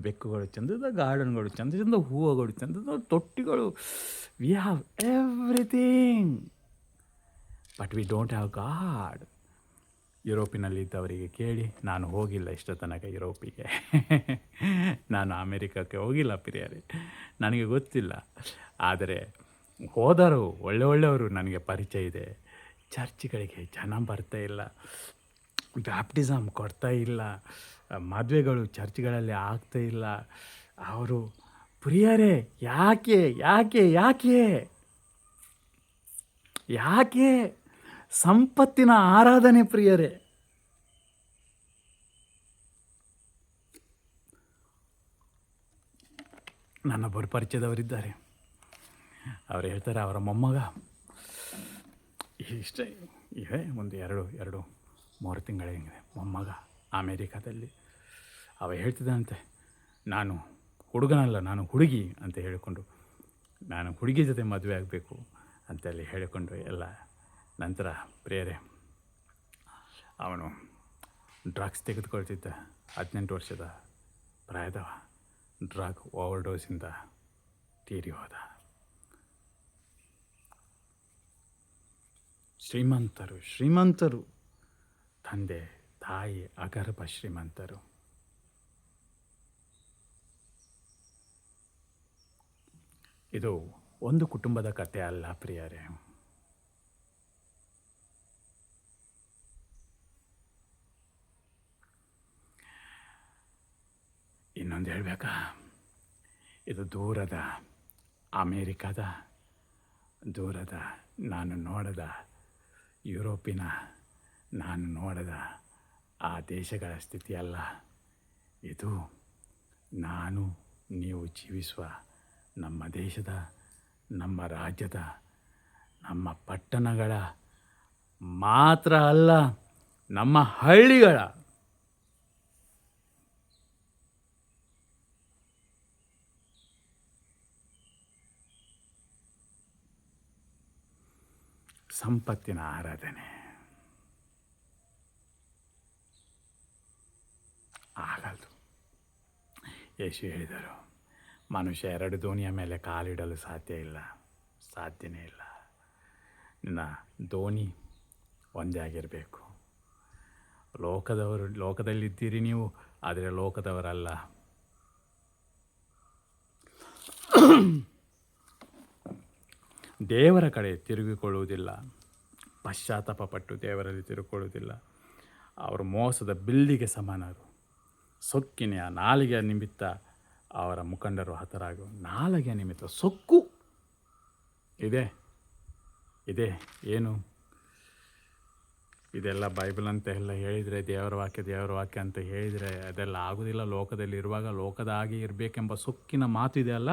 ಬೆಕ್ಕುಗಳು, ಚಂದದ ಗಾರ್ಡನ್ಗಳು, ಚಂದ ಹೂವುಗಳು, ಚಂದದ ತೊಟ್ಟಿಗಳು. We have everything, but we don't have God. ಯುರೋಪಿನಲ್ಲಿದ್ದವರಿಗೆ ಕೇಳಿ, ನಾನು ಹೋಗಿಲ್ಲ ಇಷ್ಟ ತನಕ ಯುರೋಪಿಗೆ, ನಾನು ಅಮೇರಿಕಕ್ಕೆ ಹೋಗಿಲ್ಲ ಪ್ರಿಯರೇ, ನನಗೆ ಗೊತ್ತಿಲ್ಲ. ಆದರೆ ಹೋದರು ಒಳ್ಳೆಯವರು ನನಗೆ ಪರಿಚಯ ಇದೆ. ಚರ್ಚ್ಗಳಿಗೆ ಜನ ಬರ್ತಾ ಇಲ್ಲ, ಬ್ಯಾಪ್ಟಿಸಮ್ ಕೊಡ್ತಾ ಇಲ್ಲ, ಮದುವೆಗಳು ಚರ್ಚ್ಗಳಲ್ಲಿ ಆಗ್ತಾ ಇಲ್ಲ. ಅವರು ಪ್ರಿಯರೇ ಯಾಕೆ ಯಾಕೆ ಯಾಕೆ ಯಾಕೆ ಸಂಪತ್ತಿನ ಆರಾಧನೆ ಪ್ರಿಯರೇ. ನನ್ನೊಬ್ಬರು ಪರಿಚಯದವರಿದ್ದಾರೆ, ಅವರು ಹೇಳ್ತಾರೆ, ಅವರ ಮೊಮ್ಮಗ ಇಷ್ಟೇ ಇವೆ, ಒಂದು ಎರಡು 3 ತಿಂಗಳ ಹಿಂಗೆ ಮೊಮ್ಮಗ ಅಮೇರಿಕಾದಲ್ಲಿ. ಅವ ಹೇಳ್ತಿದ್ದಂತೆ, ನಾನು ಹುಡುಗನಲ್ಲ, ನಾನು ಹುಡುಗಿ ಅಂತ ಹೇಳಿಕೊಂಡು, ನಾನು ಹುಡುಗಿ ಜೊತೆ ಮದುವೆ ಆಗಬೇಕು ಅಂತೇಳಿ ಹೇಳಿಕೊಂಡು ಎಲ್ಲ. ನಂತರ ಪ್ರಿಯರೇ, ಅವನು ಡ್ರಗ್ಸ್ ತೆಗೆದುಕೊಳ್ತಿದ್ದ, 18 ವರ್ಷದ ಪ್ರಾಯದವ, ಡ್ರಗ್ ಓವರ್ಡೋಸಿಂದ ತೀರಿ ಹೋದ. ಶ್ರೀಮಂತರು, ತಂದೆ ತಾಯಿ ಅಗರ್ಭ ಶ್ರೀಮಂತರು. ಇದು ಒಂದು ಕುಟುಂಬದ ಕಥೆ ಅಲ್ಲ ಪ್ರಿಯರೇ. ಇನ್ನೊಂದು ಹೇಳಬೇಕಾ, ಇದು ದೂರದ ಅಮೇರಿಕಾದ, ದೂರದ ನಾನು ನೋಡದ ಯುರೋಪಿನ, ನಾನು ನೋಡದ ಆ ದೇಶಗಳ ಸ್ಥಿತಿ ಅಲ್ಲ. ಇದು ನಾನು ನೀವು ಜೀವಿಸುವ ನಮ್ಮ ದೇಶದ, ನಮ್ಮ ರಾಜ್ಯದ, ನಮ್ಮ ಪಟ್ಟಣಗಳ ಮಾತ್ರ ಅಲ್ಲ, ನಮ್ಮ ಹಳ್ಳಿಗಳ. ಸಂಪತ್ತಿನ ಆರಾಧನೆ ಆಗಲ್ದು. ಯೇಸು ಹೇಳಿದರು, ಮನುಷ್ಯ 2 ದೋಣಿಯ ಮೇಲೆ ಕಾಲಿಡಲು ಸಾಧ್ಯನೇ ಇಲ್ಲ. ನಿನ್ನ ದೋಣಿ ಒಂದೇ ಆಗಿರಬೇಕು. ಲೋಕದಲ್ಲಿದ್ದೀರಿ ನೀವು, ಆದರೆ ಲೋಕದವರಲ್ಲ. ದೇವರ ಕಡೆ ತಿರುಗಿಕೊಳ್ಳುವುದಿಲ್ಲ, ಪಶ್ಚಾತ್ತಾಪಪಟ್ಟು ದೇವರಲ್ಲಿ ತಿರುಗಿಕೊಳ್ಳುವುದಿಲ್ಲ. ಅವರು ಮೋಸದ ಬಿಲ್ಲಿಗೆ ಸಮಾನರು. ಸೊಕ್ಕಿನ ನಾಲಿಗೆಯ ನಿಮಿತ್ತ ಅವರ ಮುಖಂಡರು ಹತರಾಗುವ. ನಾಲಿಗೆಯ ನಿಮಿತ್ತ ಸೊಕ್ಕು ಇದೆ ಏನು ಇದೆಲ್ಲ ಬೈಬಲ್ ಅಂತ ಎಲ್ಲ ಹೇಳಿದರೆ, ದೇವರ ವಾಕ್ಯ ಅಂತ ಹೇಳಿದರೆ ಅದೆಲ್ಲ ಆಗೋದಿಲ್ಲ. ಲೋಕದಲ್ಲಿ ಇರುವಾಗ ಲೋಕದ ಹಾಗೆ ಇರಬೇಕೆಂಬ ಸೊಕ್ಕಿನ ಮಾತು ಇದೆಯಲ್ಲ,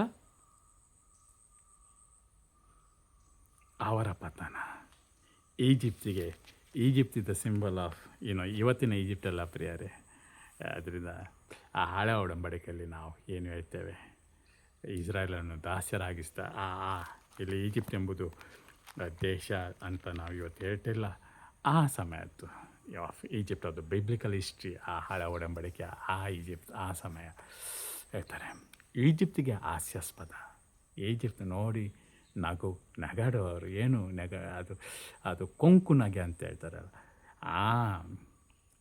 ಅವರ ಪತನ. Egypt is the symbol of ಇವತ್ತಿನ ಈಜಿಪ್ಟಲ್ಲ ಪ್ರಿಯರೇ. ಅದರಿಂದ ಆ ಹಳೆ ಒಡಂಬಡಿಕೆಯಲ್ಲಿ ನಾವು ಏನು ಹೇಳ್ತೇವೆ, ಇಸ್ರಾಯೇಲನ್ನು ದಾಸ್ಯರಾಗಿಸ್ತಾ ಇಲ್ಲಿ ಈಜಿಪ್ಟ್ ಎಂಬುದು ದೇಶ ಅಂತ ನಾವು ಇವತ್ತು ಹೇಳ್ತಿಲ್ಲ. ಆ ಸಮಯದ್ದು ಈಜಿಪ್ಟ್ ಅದು ಬಿಬ್ಲಿಕಲ್ ಹಿಸ್ಟ್ರಿ, ಆ ಹಳೆ ಒಡಂಬಡಿಕೆ, ಈಜಿಪ್ಟ್ ಆ ಸಮಯ ಹೇಳ್ತಾರೆ. ಈಜಿಪ್ಟಿಗೆ ಹಾಸ್ಯಾಸ್ಪದ. ಈಜಿಪ್ಟ್ ನೋಡಿ ನಗಾಡುವವರು ಏನು ಅದು ಕೊಂಕು ನಗೆ ಅಂತ ಹೇಳ್ತಾರಲ್ಲ,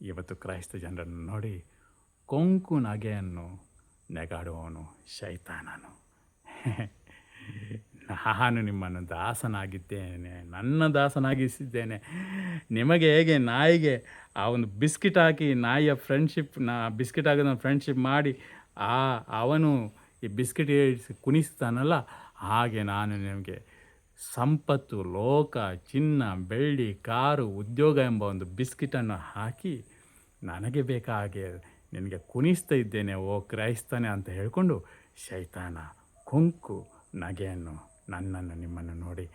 ಇವತ್ತು ಕ್ರೈಸ್ತ ಜನರನ್ನು ನೋಡಿ ಕೊಂಕು ನಗೆಯನ್ನು ನೆಗಾಡುವವನು ಶೈತಾನನು. ನಾನು ನಿಮ್ಮನ್ನು ದಾಸನಾಗಿದ್ದೇನೆ, ನನ್ನ ದಾಸನಾಗಿಸಿದ್ದೇನೆ. ನಿಮಗೆ ಹೇಗೆ ನಾಯಿಗೆ ಆ ಒಂದು ಬಿಸ್ಕಿಟ್ ಹಾಕಿ ನಾಯಿಯ ಬಿಸ್ಕಿಟ್ ಹಾಕೋದನ್ನು ಫ್ರೆಂಡ್ಶಿಪ್ ಮಾಡಿ ಅವನು ಈ ಬಿಸ್ಕಿಟ್ ಕುಣಿಸ್ತಾನಲ್ಲ, ಹಾಗೆ ನಾನು ನಿಮಗೆ ಸಂಪತ್ತು, ಲೋಕ, ಚಿನ್ನ, ಬೆಳ್ಳಿ, ಕಾರು, ಉದ್ಯೋಗ ಎಂಬ ಒಂದು ಬಿಸ್ಕಿಟನ್ನು ಹಾಕಿ ನನಗೆ ಬೇಕಾಗೆ ನಿನಗೆ ಕುಣಿಸ್ತಾ ಇದ್ದೇನೆ ಓ ಕ್ರೈಸ್ತನೇ ಅಂತ ಹೇಳಿಕೊಂಡು ಶೈತಾನ ಕೊಂಕು ನಗೆಯನ್ನು ನನ್ನನ್ನು ನಿಮ್ಮನ್ನು ನೋಡಿ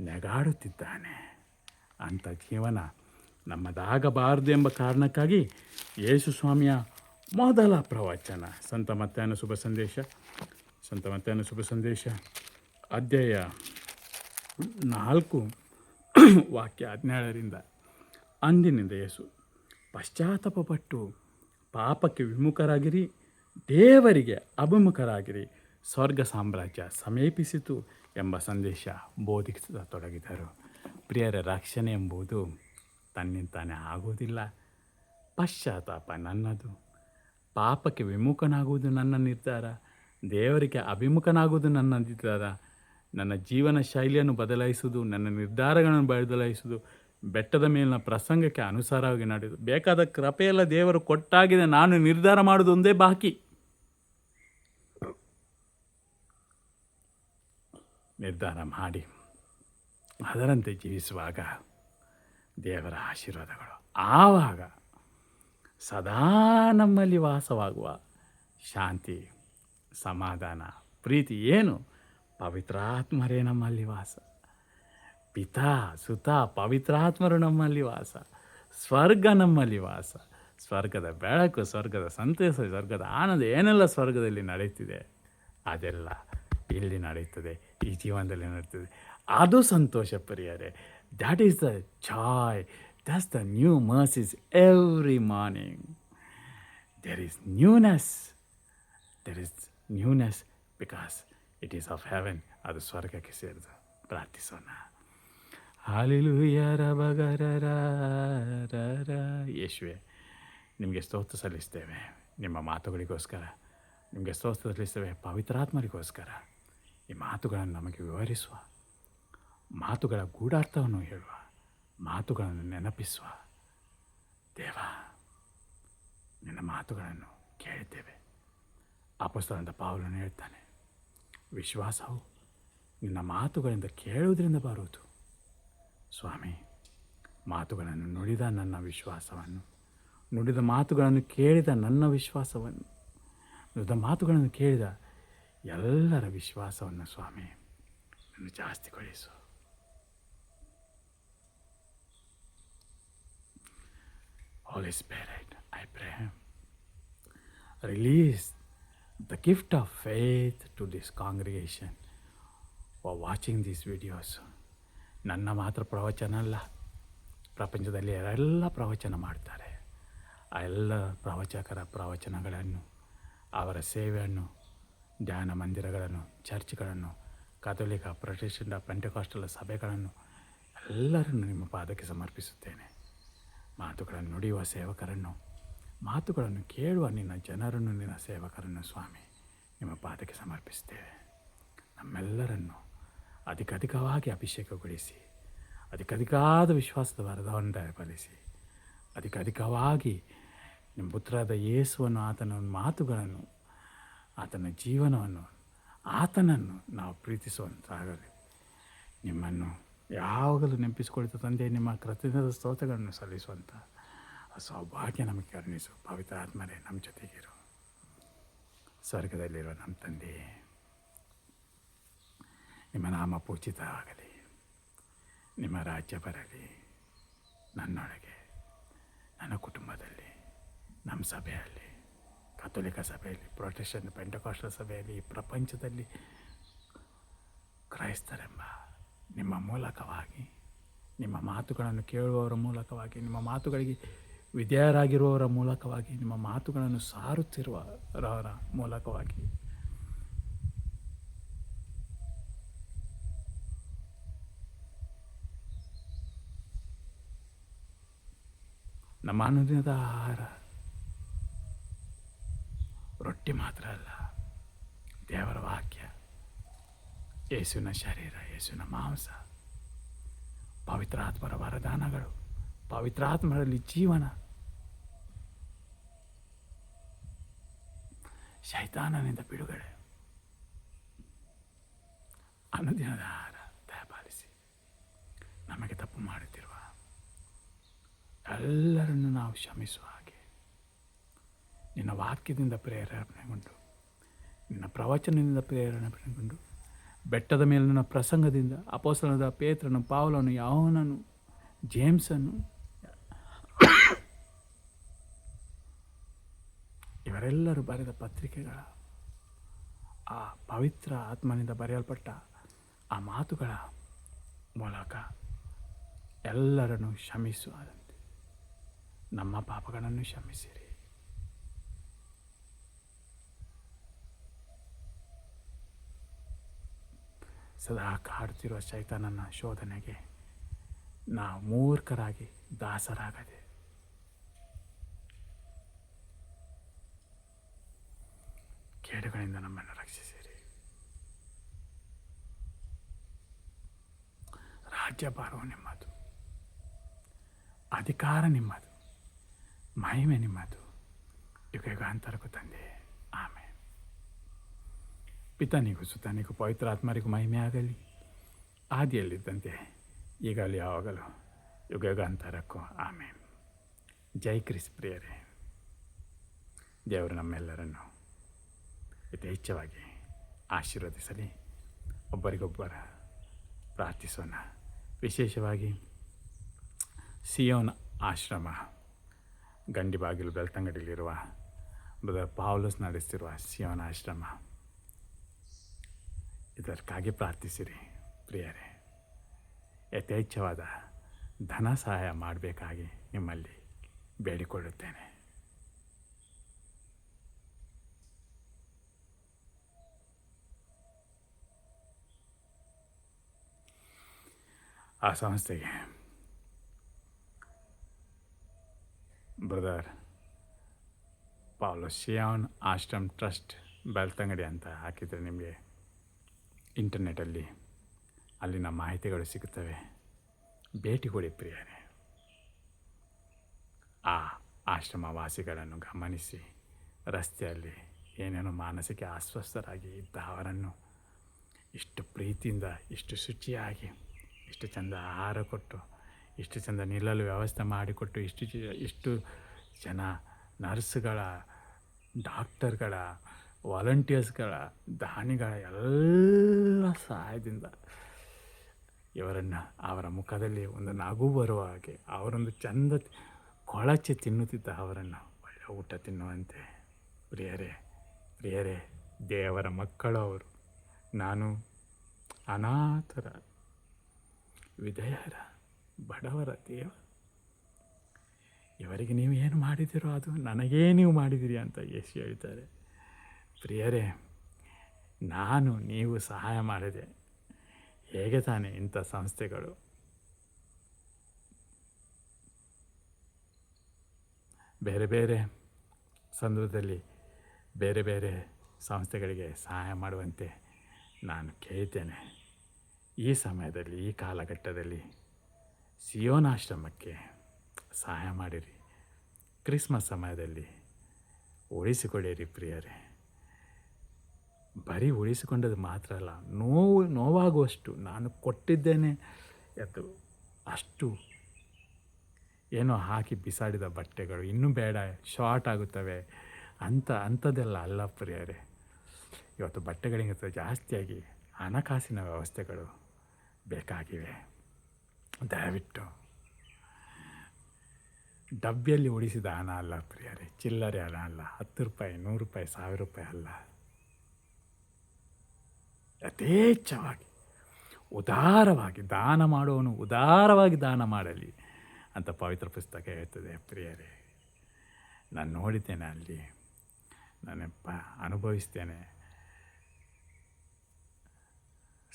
ನೆಗಾಡುತ್ತಿದ್ದಾನೆ. ಅಂಥ ಜೀವನ ನಮ್ಮದಾಗಬಾರದು ಎಂಬ ಕಾರಣಕ್ಕಾಗಿ ಯೇಸು ಸ್ವಾಮಿಯ ಮೊದಲ ಪ್ರವಚನ ಸಂತ ಮತ್ತಾಯನ ಶುಭ ಸಂದೇಶ ಅಧ್ಯಾಯ 4 ವಾಕ್ಯ 17ರಿಂದ. ಅಂದಿನಿಂದ ಯೇಸು ಪಶ್ಚಾತ್ತಾಪಪಟ್ಟು ಪಾಪಕ್ಕೆ ವಿಮುಖರಾಗಿರಿ, ದೇವರಿಗೆ ಅಭಿಮುಖರಾಗಿರಿ, ಸ್ವರ್ಗ ಸಾಮ್ರಾಜ್ಯ ಸಮೀಪಿಸಿತು ಎಂಬ ಸಂದೇಶ ಬೋಧಿಸತೊಡಗಿದರು. ಪ್ರಿಯರ, ರಕ್ಷಣೆ ಎಂಬುದು ತನ್ನಿಂತಾನೇ ಆಗುವುದಿಲ್ಲ. ಪಶ್ಚಾತ್ತಾಪ ನನ್ನದು, ಪಾಪಕ್ಕೆ ವಿಮುಖನಾಗುವುದು ನನ್ನ ನಿರ್ಧಾರ, ದೇವರಿಗೆ ಅಭಿಮುಖನಾಗುವುದು ನನ್ನ ನಿರ್ಧಾರ. ನನ್ನ ಜೀವನ ಶೈಲಿಯನ್ನು ಬದಲಾಯಿಸುವುದು, ನನ್ನ ನಿರ್ಧಾರಗಳನ್ನು ಬದಲಾಯಿಸುವುದು, ಬೆಟ್ಟದ ಮೇಲಿನ ಪ್ರಸಂಗಕ್ಕೆ ಅನುಸಾರವಾಗಿ ನಡೆಯುವುದು. ಬೇಕಾದ ಕೃಪೆಯೆಲ್ಲ ದೇವರು ಕೊಟ್ಟಾಗಿದೆ, ನಾನು ನಿರ್ಧಾರ ಮಾಡೋದು ಒಂದೇ ಬಾಕಿ. ನಿರ್ಧಾರ ಮಾಡಿ ಅದರಂತೆ ಜೀವಿಸುವಾಗ ದೇವರ ಆಶೀರ್ವಾದಗಳು, ಆವಾಗ ಸದಾ ನಮ್ಮಲ್ಲಿ ವಾಸವಾಗುವ ಶಾಂತಿ, ಸಮಾಧಾನ, ಪ್ರೀತಿ ಏನು, ಪವಿತ್ರಾತ್ಮರೇ ನಮ್ಮಲ್ಲಿ ವಾಸ. ಪಿತಾ, ಸುತ, ಪವಿತ್ರಾತ್ಮರು ನಮ್ಮಲ್ಲಿ ವಾಸ. ಸ್ವರ್ಗ ನಮ್ಮಲ್ಲಿ ವಾಸ. ಸ್ವರ್ಗದ ಬೆಳಕು, ಸ್ವರ್ಗದ ಸಂತೋಷ, ಸ್ವರ್ಗದ ಆನಂದ ಏನೆಲ್ಲ ಸ್ವರ್ಗದಲ್ಲಿ ನಡೆಯುತ್ತಿದೆ ಅದೆಲ್ಲ ಇಲ್ಲಿ ನಡೆಯುತ್ತದೆ, ಈ ಜೀವನದಲ್ಲಿ ನಡೆಯುತ್ತದೆ. ಅದು ಸಂತೋಷ ಪ್ರಿಯರೇ. That is the joy, that's the new mercies every morning. There is newness because it is of heaven. ಅದು ಸ್ವರ್ಗಕ್ಕೆ ಸೇರಿದು. ಪ್ರಾರ್ಥಿಸೋಣ. ಹಾಲೆಲೂಯಾ ರಬಗರರ. ಯೇಸುವೆ, ನಿಮಗೆ ಸ್ತೋತ್ರ ಸಲ್ಲಿಸ್ತೇವೆ. ನಿಮ್ಮ ಮಾತುಗಳಿಗೋಸ್ಕರ ನಿಮಗೆ ಸ್ತೋತ್ರ ಸಲ್ಲಿಸ್ತೇವೆ. ಪವಿತ್ರಾತ್ಮರಿಗೋಸ್ಕರ ಈ ಮಾತುಗಳನ್ನು ನಮಗೆ ವಿವರಿಸುವ, ಮಾತುಗಳ ಗೂಢಾರ್ಥವನ್ನು ಹೇಳುವ, ಮಾತುಗಳನ್ನು ನೆನಪಿಸುವ ದೇವ, ನಿನ್ನ ಮಾತುಗಳನ್ನು ಕೇಳಿದ್ದೇವೆ. ಅಪೊಸ್ತಲನಾದ ಪೌಲನು ಹೇಳ್ತಾನೆ, ವಿಶ್ವಾಸವು ನಿನ್ನ ಮಾತುಗಳಿಂದ ಕೇಳುವುದರಿಂದ ಬರುವುದು. ಸ್ವಾಮಿ, ಮಾತುಗಳನ್ನು ನುಡಿದ ನನ್ನ ವಿಶ್ವಾಸವನ್ನು, ನುಡಿದ ಮಾತುಗಳನ್ನು ಕೇಳಿದ ನನ್ನ ವಿಶ್ವಾಸವನ್ನು, ನುಡಿದ ಮಾತುಗಳನ್ನು ಕೇಳಿದ ಎಲ್ಲರ ವಿಶ್ವಾಸವನ್ನು ಸ್ವಾಮಿ ನನ್ನು ಜಾಸ್ತಿಗೊಳಿಸು. Holy Spirit, I pray, release the gift of faith to this congregation for watching these videos. ನನ್ನ ಮಾತ್ರ ಪ್ರವಚನ ಅಲ್ಲ, ಪ್ರಪಂಚದಲ್ಲಿ ಎಲ್ಲ ಪ್ರವಚನ ಮಾಡ್ತಾರೆ. ಆ ಎಲ್ಲ ಪ್ರವಚಕರ ಪ್ರವಚನಗಳನ್ನು, ಅವರ ಸೇವೆಯನ್ನು, ಧ್ಯಾನ ಮಂದಿರಗಳನ್ನು, ಚರ್ಚ್ಗಳನ್ನು, ಕಥೋಲಿಕ, ಪ್ರೊಟೆಸ್ಟೆಂಟ್, ಪೆಂಟೆಕಾಸ್ಟಲ್ ಸಭೆಗಳನ್ನು ಎಲ್ಲರನ್ನು ನಿಮ್ಮ ಪಾದಕ್ಕೆ ಸಮರ್ಪಿಸುತ್ತೇನೆ. ಮಾತುಗಳನ್ನು ನುಡಿಯುವ ಸೇವಕರನ್ನು, ಮಾತುಗಳನ್ನು ಕೇಳುವ ನಿನ್ನ ಜನರನ್ನು, ನಿನ್ನ ಸೇವಕರನ್ನು ಸ್ವಾಮಿ ನಿಮ್ಮ ಪಾದಕ್ಕೆ ಸಮರ್ಪಿಸ್ತೇವೆ. ನಮ್ಮೆಲ್ಲರನ್ನು ಅಧಿಕವಾಗಿ ಅಭಿಷೇಕಗೊಳಿಸಿ, ಅಧಿಕಾದ ವಿಶ್ವಾಸದ ವರದಾನ ಫಲಿಸಿ, ಅಧಿಕವಾಗಿ ನಿಮ್ಮ ಪುತ್ರರಾದ ಯೇಸುವನ್ನು, ಆತನ ಮಾತುಗಳನ್ನು, ಆತನ ಜೀವನವನ್ನು, ಆತನನ್ನು ನಾವು ಪ್ರೀತಿಸುವಂತಾಗಲಿ. ನಿಮ್ಮನ್ನು ಯಾವಾಗಲೂ ನೆನಪಿಸಿಕೊಳ್ತಾ ತಂದೆ ನಿಮ್ಮ ಕೃತಜ್ಞತಾ ಸ್ತೋತ್ರಗಳನ್ನು ಸಲ್ಲಿಸುವಂಥ ಸೌಭಾಗ್ಯ ನಮಗೆ ಕರುಣಿಸು. ಪವಿತ್ರ ಆತ್ಮರೇ ನಮ್ಮ ಜೊತೆಗಿರು. ಸ್ವರ್ಗದಲ್ಲಿರುವ ನಮ್ಮ ತಂದೆ, ನಿಮ್ಮ ನಾಮ ಪೂಜಿತವಾಗಲಿ, ನಿಮ್ಮ ರಾಜ್ಯ ಬರಲಿ ನನ್ನೊಳಗೆ, ನನ್ನ ಕುಟುಂಬದಲ್ಲಿ, ನಮ್ಮ ಸಭೆಯಲ್ಲಿ, ಕಥೋಲಿಕ ಸಭೆಯಲ್ಲಿ, ಪ್ರೊಟೆಸ್ಟೆಂಟ್ ಪೆಂಟೆಕಾಸ್ಟಲ್ ಸಭೆಯಲ್ಲಿ, ಈ ಪ್ರಪಂಚದಲ್ಲಿ ಕ್ರೈಸ್ತರೆಂಬ ನಿಮ್ಮ ಮೂಲಕವಾಗಿ, ನಿಮ್ಮ ಮಾತುಗಳನ್ನು ಕೇಳುವವರ ಮೂಲಕವಾಗಿ, ನಿಮ್ಮ ಮಾತುಗಳಿಗೆ ವಿಧೇಯರಾಗಿರುವವರ ಮೂಲಕವಾಗಿ, ನಿಮ್ಮ ಮಾತುಗಳನ್ನು ಸಾರುತ್ತಿರುವವರ ಮೂಲಕವಾಗಿ ನಮ್ಮ ಅನುದಿನದ ಆಹಾರ ರೊಟ್ಟಿ ಮಾತ್ರ ಅಲ್ಲ, ದೇವರ ವಾಕ್ಯ, ಯೇಸುವಿನ ಶರೀರ, ಯೇಸುವಿನ ಮಾಂಸ, ಪವಿತ್ರಾತ್ಮರ ವರದಾನಗಳು, ಪವಿತ್ರಾತ್ಮರಲ್ಲಿ ಜೀವನ, ಶೈತಾನನಿಂದ ಬಿಡುಗಡೆ, ಅನುದಿನದ ಆಹಾರ ದಯಪಾಲಿಸಿ. ನಮಗೆ ತಪ್ಪು ಮಾಡುತ್ತಿರುವ ಎಲ್ಲರನ್ನು ನಾವು ಕ್ಷಮಿಸುವ ಹಾಗೆ ನಿನ್ನ ವಾಕ್ಯದಿಂದ ಪ್ರೇರಣೆಗೊಂಡು, ನಿನ್ನ ಪ್ರವಚನದಿಂದ ಪ್ರೇರಣೆಗೊಂಡು, ಬೆಟ್ಟದ ಮೇಲಿನ ಪ್ರಸಂಗದಿಂದ ಅಪೊಸ್ತಲನಾದ ಪೇತ್ರನು, ಪೌಲನು, ಯೋಹಾನನು, ಜೇಮ್ಸನು, ಇವರೆಲ್ಲರೂ ಬರೆದ ಪತ್ರಿಕೆಗಳ ಆ ಪವಿತ್ರ ಆತ್ಮನಿಂದ ಬರೆಯಲ್ಪಟ್ಟ ಆ ಮಾತುಗಳ ಮೂಲಕ ಎಲ್ಲರನ್ನು ಕ್ಷಮಿಸುವಂತೆ ನಮ್ಮ ಪಾಪಗಳನ್ನು ಕ್ಷಮಿಸಿರಿ. ಸದಾ ಕಾಡುತ್ತಿರುವ ಶೈತಾನನ ಶೋಧನೆಗೆ ನಾವು ಮೂರ್ಖರಾಗಿ ದಾಸರಾಗದೆ ಕೇಡುಗಳಿಂದ ನಮ್ಮನ್ನು ರಕ್ಷಿಸಿರಿ. ರಾಜ್ಯಭಾರವು ನಿಮ್ಮದು, ಅಧಿಕಾರ ನಿಮ್ಮದು, ಮಹಿಮೆ ನಿಮ್ಮದು, ಯುಗಾಂತರಕ್ಕೂ ತಂದೆ. ಆಮೇಲೆ ಪಿತನಿಗೂ ಸುತನಿಗೂ ಪವಿತ್ರಾತ್ಮರಿಗೂ ಮಹಿಮೆ ಆಗಲಿ, ಆದಿಯಲ್ಲಿದ್ದಂತೆ ಈಗಲೂ ಯಾವಾಗಲೂ ಯುಗಾಂತರಕ್ಕೂ ಆಮೇಲೆ. ಜೈ ಕ್ರಿಸ್ ಪ್ರಿಯರೇ, ದೇವರು ನಮ್ಮೆಲ್ಲರನ್ನು ಯಥೇಚ್ಛವಾಗಿ ಆಶೀರ್ವದಿಸಲಿ. ಒಬ್ಬರಿಗೊಬ್ಬರ ಪ್ರಾರ್ಥಿಸೋಣ. ವಿಶೇಷವಾಗಿ ಸಿಯೋನ್ ಆಶ್ರಮ ಗಂಡಿಬಾಗಿಲು ಬೆಳ್ತಂಗಡಿಯಲ್ಲಿರುವ ಬ್ರದರ್ ಪೌಲಸ್ ನಡೆಸ್ತಿರುವ ಸಿಯೋನ್ ಆಶ್ರಮ, ಇದಕ್ಕಾಗಿ ಪ್ರಾರ್ಥಿಸಿರಿ ಪ್ರಿಯರೇ. ಯಥೇಚ್ಛವಾದ ಧನ ಸಹಾಯ ಮಾಡಬೇಕಾಗಿ ನಿಮ್ಮಲ್ಲಿ ಬೇಡಿಕೊಳ್ಳುತ್ತೇನೆ. ಆ ಸಂಸ್ಥೆಗೆ ಬ್ರದರ್ ಪೌಲಸ್ ಸಿಯೋನ್ ಆಶ್ರಮ್ ಟ್ರಸ್ಟ್ ಬೆಳ್ತಂಗಡಿ ಅಂತ ಹಾಕಿದರೆ ನಿಮಗೆ ಇಂಟರ್ನೆಟಲ್ಲಿ ಅಲ್ಲಿನ ಮಾಹಿತಿಗಳು ಸಿಗುತ್ತವೆ. ಭೇಟಿ ಕೊಡಿ ಪ್ರಿಯರೇ. ಆ ಆಶ್ರಮ ವಾಸಿಗಳನ್ನು ಗಮನಿಸಿ, ರಸ್ತೆಯಲ್ಲಿ ಏನೇನೋ ಮಾನಸಿಕ ಅಸ್ವಸ್ಥರಾಗಿ ಇದ್ದ ಅವರನ್ನು ಇಷ್ಟು ಪ್ರೀತಿಯಿಂದ, ಇಷ್ಟು ಶುಚಿಯಾಗಿ, ಇಷ್ಟು ಚೆಂದ ಆಹಾರ ಕೊಟ್ಟು, ಇಷ್ಟು ಚೆಂದ ನಿಲ್ಲಲು ವ್ಯವಸ್ಥೆ ಮಾಡಿಕೊಟ್ಟು, ಇಷ್ಟು ಜನ ನರ್ಸ್ಗಳ, ಡಾಕ್ಟರ್ಗಳ, ವಾಲಂಟಿಯರ್ಸ್ಗಳ, ದಾನಿಗಳ ಎಲ್ಲ ಸಹಾಯದಿಂದ ಇವರನ್ನು ಅವರ ಮುಖದಲ್ಲಿ ಒಂದು ನಗು ಬರುವ ಹಾಗೆ, ಅವರೊಂದು ಚೆಂದ ಕೊಳಚೆ ತಿನ್ನುತ್ತಿದ್ದ ಅವರನ್ನು ಒಳ್ಳೆಯ ಊಟ ತಿನ್ನುವಂತೆ. ಪ್ರಿಯರೇ, ದೇವರ ಮಕ್ಕಳು ಅವರು. ನಾನು ಅನಾಥರ, ವಿಧೇಯರ, ಬಡವರ ದೇವ. ಇವರಿಗೆ ನೀವು ಏನು ಮಾಡಿದಿರೋ ಅದು ನನಗೇ ನೀವು ಮಾಡಿದಿರಿ ಅಂತ ಯೇಸು ಹೇಳ್ತಾರೆ. ಪ್ರಿಯರೇ, ನೀವು ಸಹಾಯ ಮಾಡಿದೆ, ಹೇಗೆ ತಾನೇ ಇಂಥ ಸಂಸ್ಥೆಗಳು ಬೇರೆ ಬೇರೆ ಸಂದರ್ಭದಲ್ಲಿ ಬೇರೆ ಬೇರೆ ಸಂಸ್ಥೆಗಳಿಗೆ ಸಹಾಯ ಮಾಡುವಂತೆ ನಾನು ಕೇಳ್ತೇನೆ. ಈ ಸಮಯದಲ್ಲಿ, ಈ ಕಾಲಘಟ್ಟದಲ್ಲಿ ಸಿಯೋನ್ ಆಶ್ರಮಕ್ಕೆ ಸಹಾಯ ಮಾಡಿರಿ. ಕ್ರಿಸ್ಮಸ್ ಸಮಯದಲ್ಲಿ ಉಳಿಸಿಕೊಳ್ಳಿರಿ ಪ್ರಿಯರೇ. ಬರೀ ಉಳಿಸಿಕೊಂಡದ್ದು ಮಾತ್ರ ಅಲ್ಲ, ನೋವಾಗುವಷ್ಟು ನಾನು ಕೊಟ್ಟಿದ್ದೇನೆ ಅದು ಅಷ್ಟು ಏನೋ ಹಾಕಿ ಬಿಸಾಡಿದ ಬಟ್ಟೆಗಳು ಇನ್ನೂ ಬೇಡ, ಶಾರ್ಟ್ ಆಗುತ್ತವೆ ಅಂಥದ್ದೆಲ್ಲ ಅಲ್ಲ ಪ್ರಿಯರೇ. ಇವತ್ತು ಬಟ್ಟೆಗಳಿಗಿಂತ ಜಾಸ್ತಿಯಾಗಿ ಹಣಕಾಸಿನ ವ್ಯವಸ್ಥೆಗಳು ಬೇಕಾಗಿವೆ. ದಯವಿಟ್ಟು ಡಬ್ಬಿಯಲ್ಲಿ ಉಳಿಸಿದ ಹಣ ಅಲ್ಲ ಪ್ರಿಯರೇ, ಚಿಲ್ಲರೆ ಹಣ ಅಲ್ಲ, 10 ರೂಪಾಯಿ, 100 ರೂಪಾಯಿ, 1000 ರೂಪಾಯಿ ಅಲ್ಲ. ಯಥೇಚ್ಛವಾಗಿ ಉದಾರವಾಗಿ ದಾನ ಮಾಡುವವನು ಉದಾರವಾಗಿ ದಾನ ಮಾಡಲಿ ಅಂತ ಪವಿತ್ರ ಪುಸ್ತಕ ಹೇಳ್ತದೆ ಪ್ರಿಯರೇ. ನಾನು ನೋಡಿದ್ದೇನೆ, ಅಲ್ಲಿ ನಾನು ಅನುಭವಿಸ್ತೇನೆ.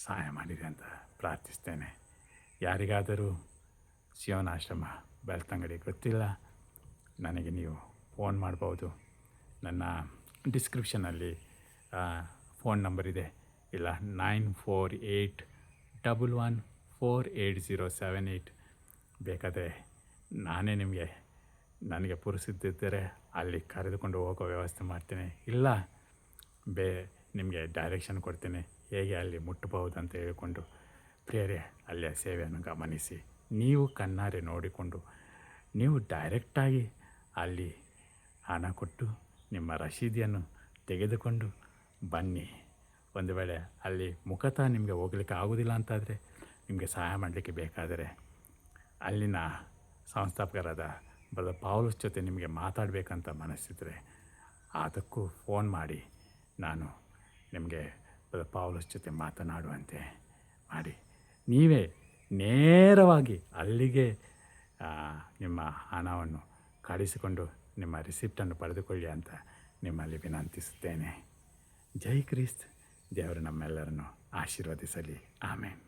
ಸಹಾಯ ಮಾಡಿದೆ ಅಂತ ಪ್ರಾರ್ಥಿಸ್ತೇನೆ. ಯಾರಿಗಾದರೂ ಸಿಯೋನ್ ಆಶ್ರಮ ಬೆಳ್ತಂಗಡಿ ಗೊತ್ತಿಲ್ಲ, ನನಗೆ ನೀವು ಫೋನ್ ಮಾಡ್ಬೋದು. ನನ್ನ ಡಿಸ್ಕ್ರಿಪ್ಷನಲ್ಲಿ ಫೋನ್ ನಂಬರ್ ಇದೆ, ಇಲ್ಲ 9481148078. ಬೇಕಾದರೆ ನಾನೇ ನನಗೆ ಪುರುಸಿದ್ದರೆ ಅಲ್ಲಿ ಕರೆದುಕೊಂಡು ಹೋಗೋ ವ್ಯವಸ್ಥೆ ಮಾಡ್ತೇನೆ. ಇಲ್ಲ ನಿಮಗೆ ಡೈರೆಕ್ಷನ್ ಕೊಡ್ತೇನೆ, ಹೇಗೆ ಅಲ್ಲಿ ಮುಟ್ಟಬಹುದು ಅಂತ ಹೇಳಿಕೊಂಡು ಪ್ರಿಯರೇ ಅಲ್ಲಿಯ ಸೇವೆಯನ್ನು ಗಮನಿಸಿ. ನೀವು ಕಣ್ಣಾರೆ ನೋಡಿಕೊಂಡು ನೀವು ಡೈರೆಕ್ಟಾಗಿ ಅಲ್ಲಿ ಹಣ ಕೊಟ್ಟು ನಿಮ್ಮ ರಸೀದಿಯನ್ನು ತೆಗೆದುಕೊಂಡು ಬನ್ನಿ. ಒಂದು ವೇಳೆ ಅಲ್ಲಿ ಮುಖತಃ ನಿಮಗೆ ಹೋಗ್ಲಿಕ್ಕೆ ಆಗೋದಿಲ್ಲ ಅಂತಾದರೆ, ನಿಮಗೆ ಸಹಾಯ ಮಾಡಲಿಕ್ಕೆ ಬೇಕಾದರೆ ಅಲ್ಲಿನ ಸಂಸ್ಥಾಪಕರಾದ ಬ್ರದರ್ ಪೌಲಸ್ ಜೊತೆ ನಿಮಗೆ ಮಾತಾಡಬೇಕಂತ ಮನಸ್ಸಿದ್ರೆ ಅದಕ್ಕೂ ಫೋನ್ ಮಾಡಿ ನಾನು ನಿಮಗೆ ಬ್ರದರ್ ಪೌಲಸ್ ಜೊತೆ ಮಾತನಾಡುವಂತೆ ಮಾಡಿ, ನೀವೇ ನೇರವಾಗಿ ಅಲ್ಲಿಗೆ ನಿಮ್ಮ ಹಣವನ್ನು ಕಳಿಸಿಕೊಂಡು ನಿಮ್ಮ ರಿಸಿಪ್ಟನ್ನು ಪಡೆದುಕೊಳ್ಳಿ ಅಂತ ನಿಮ್ಮಲ್ಲಿ ವಿನಂತಿಸುತ್ತೇನೆ. ಜೈ ಕ್ರಿಸ್ತ್. ದೇವರು ನಮ್ಮೆಲ್ಲರನ್ನು ಆಶೀರ್ವದಿಸಲಿ. ಆಮೇನ್.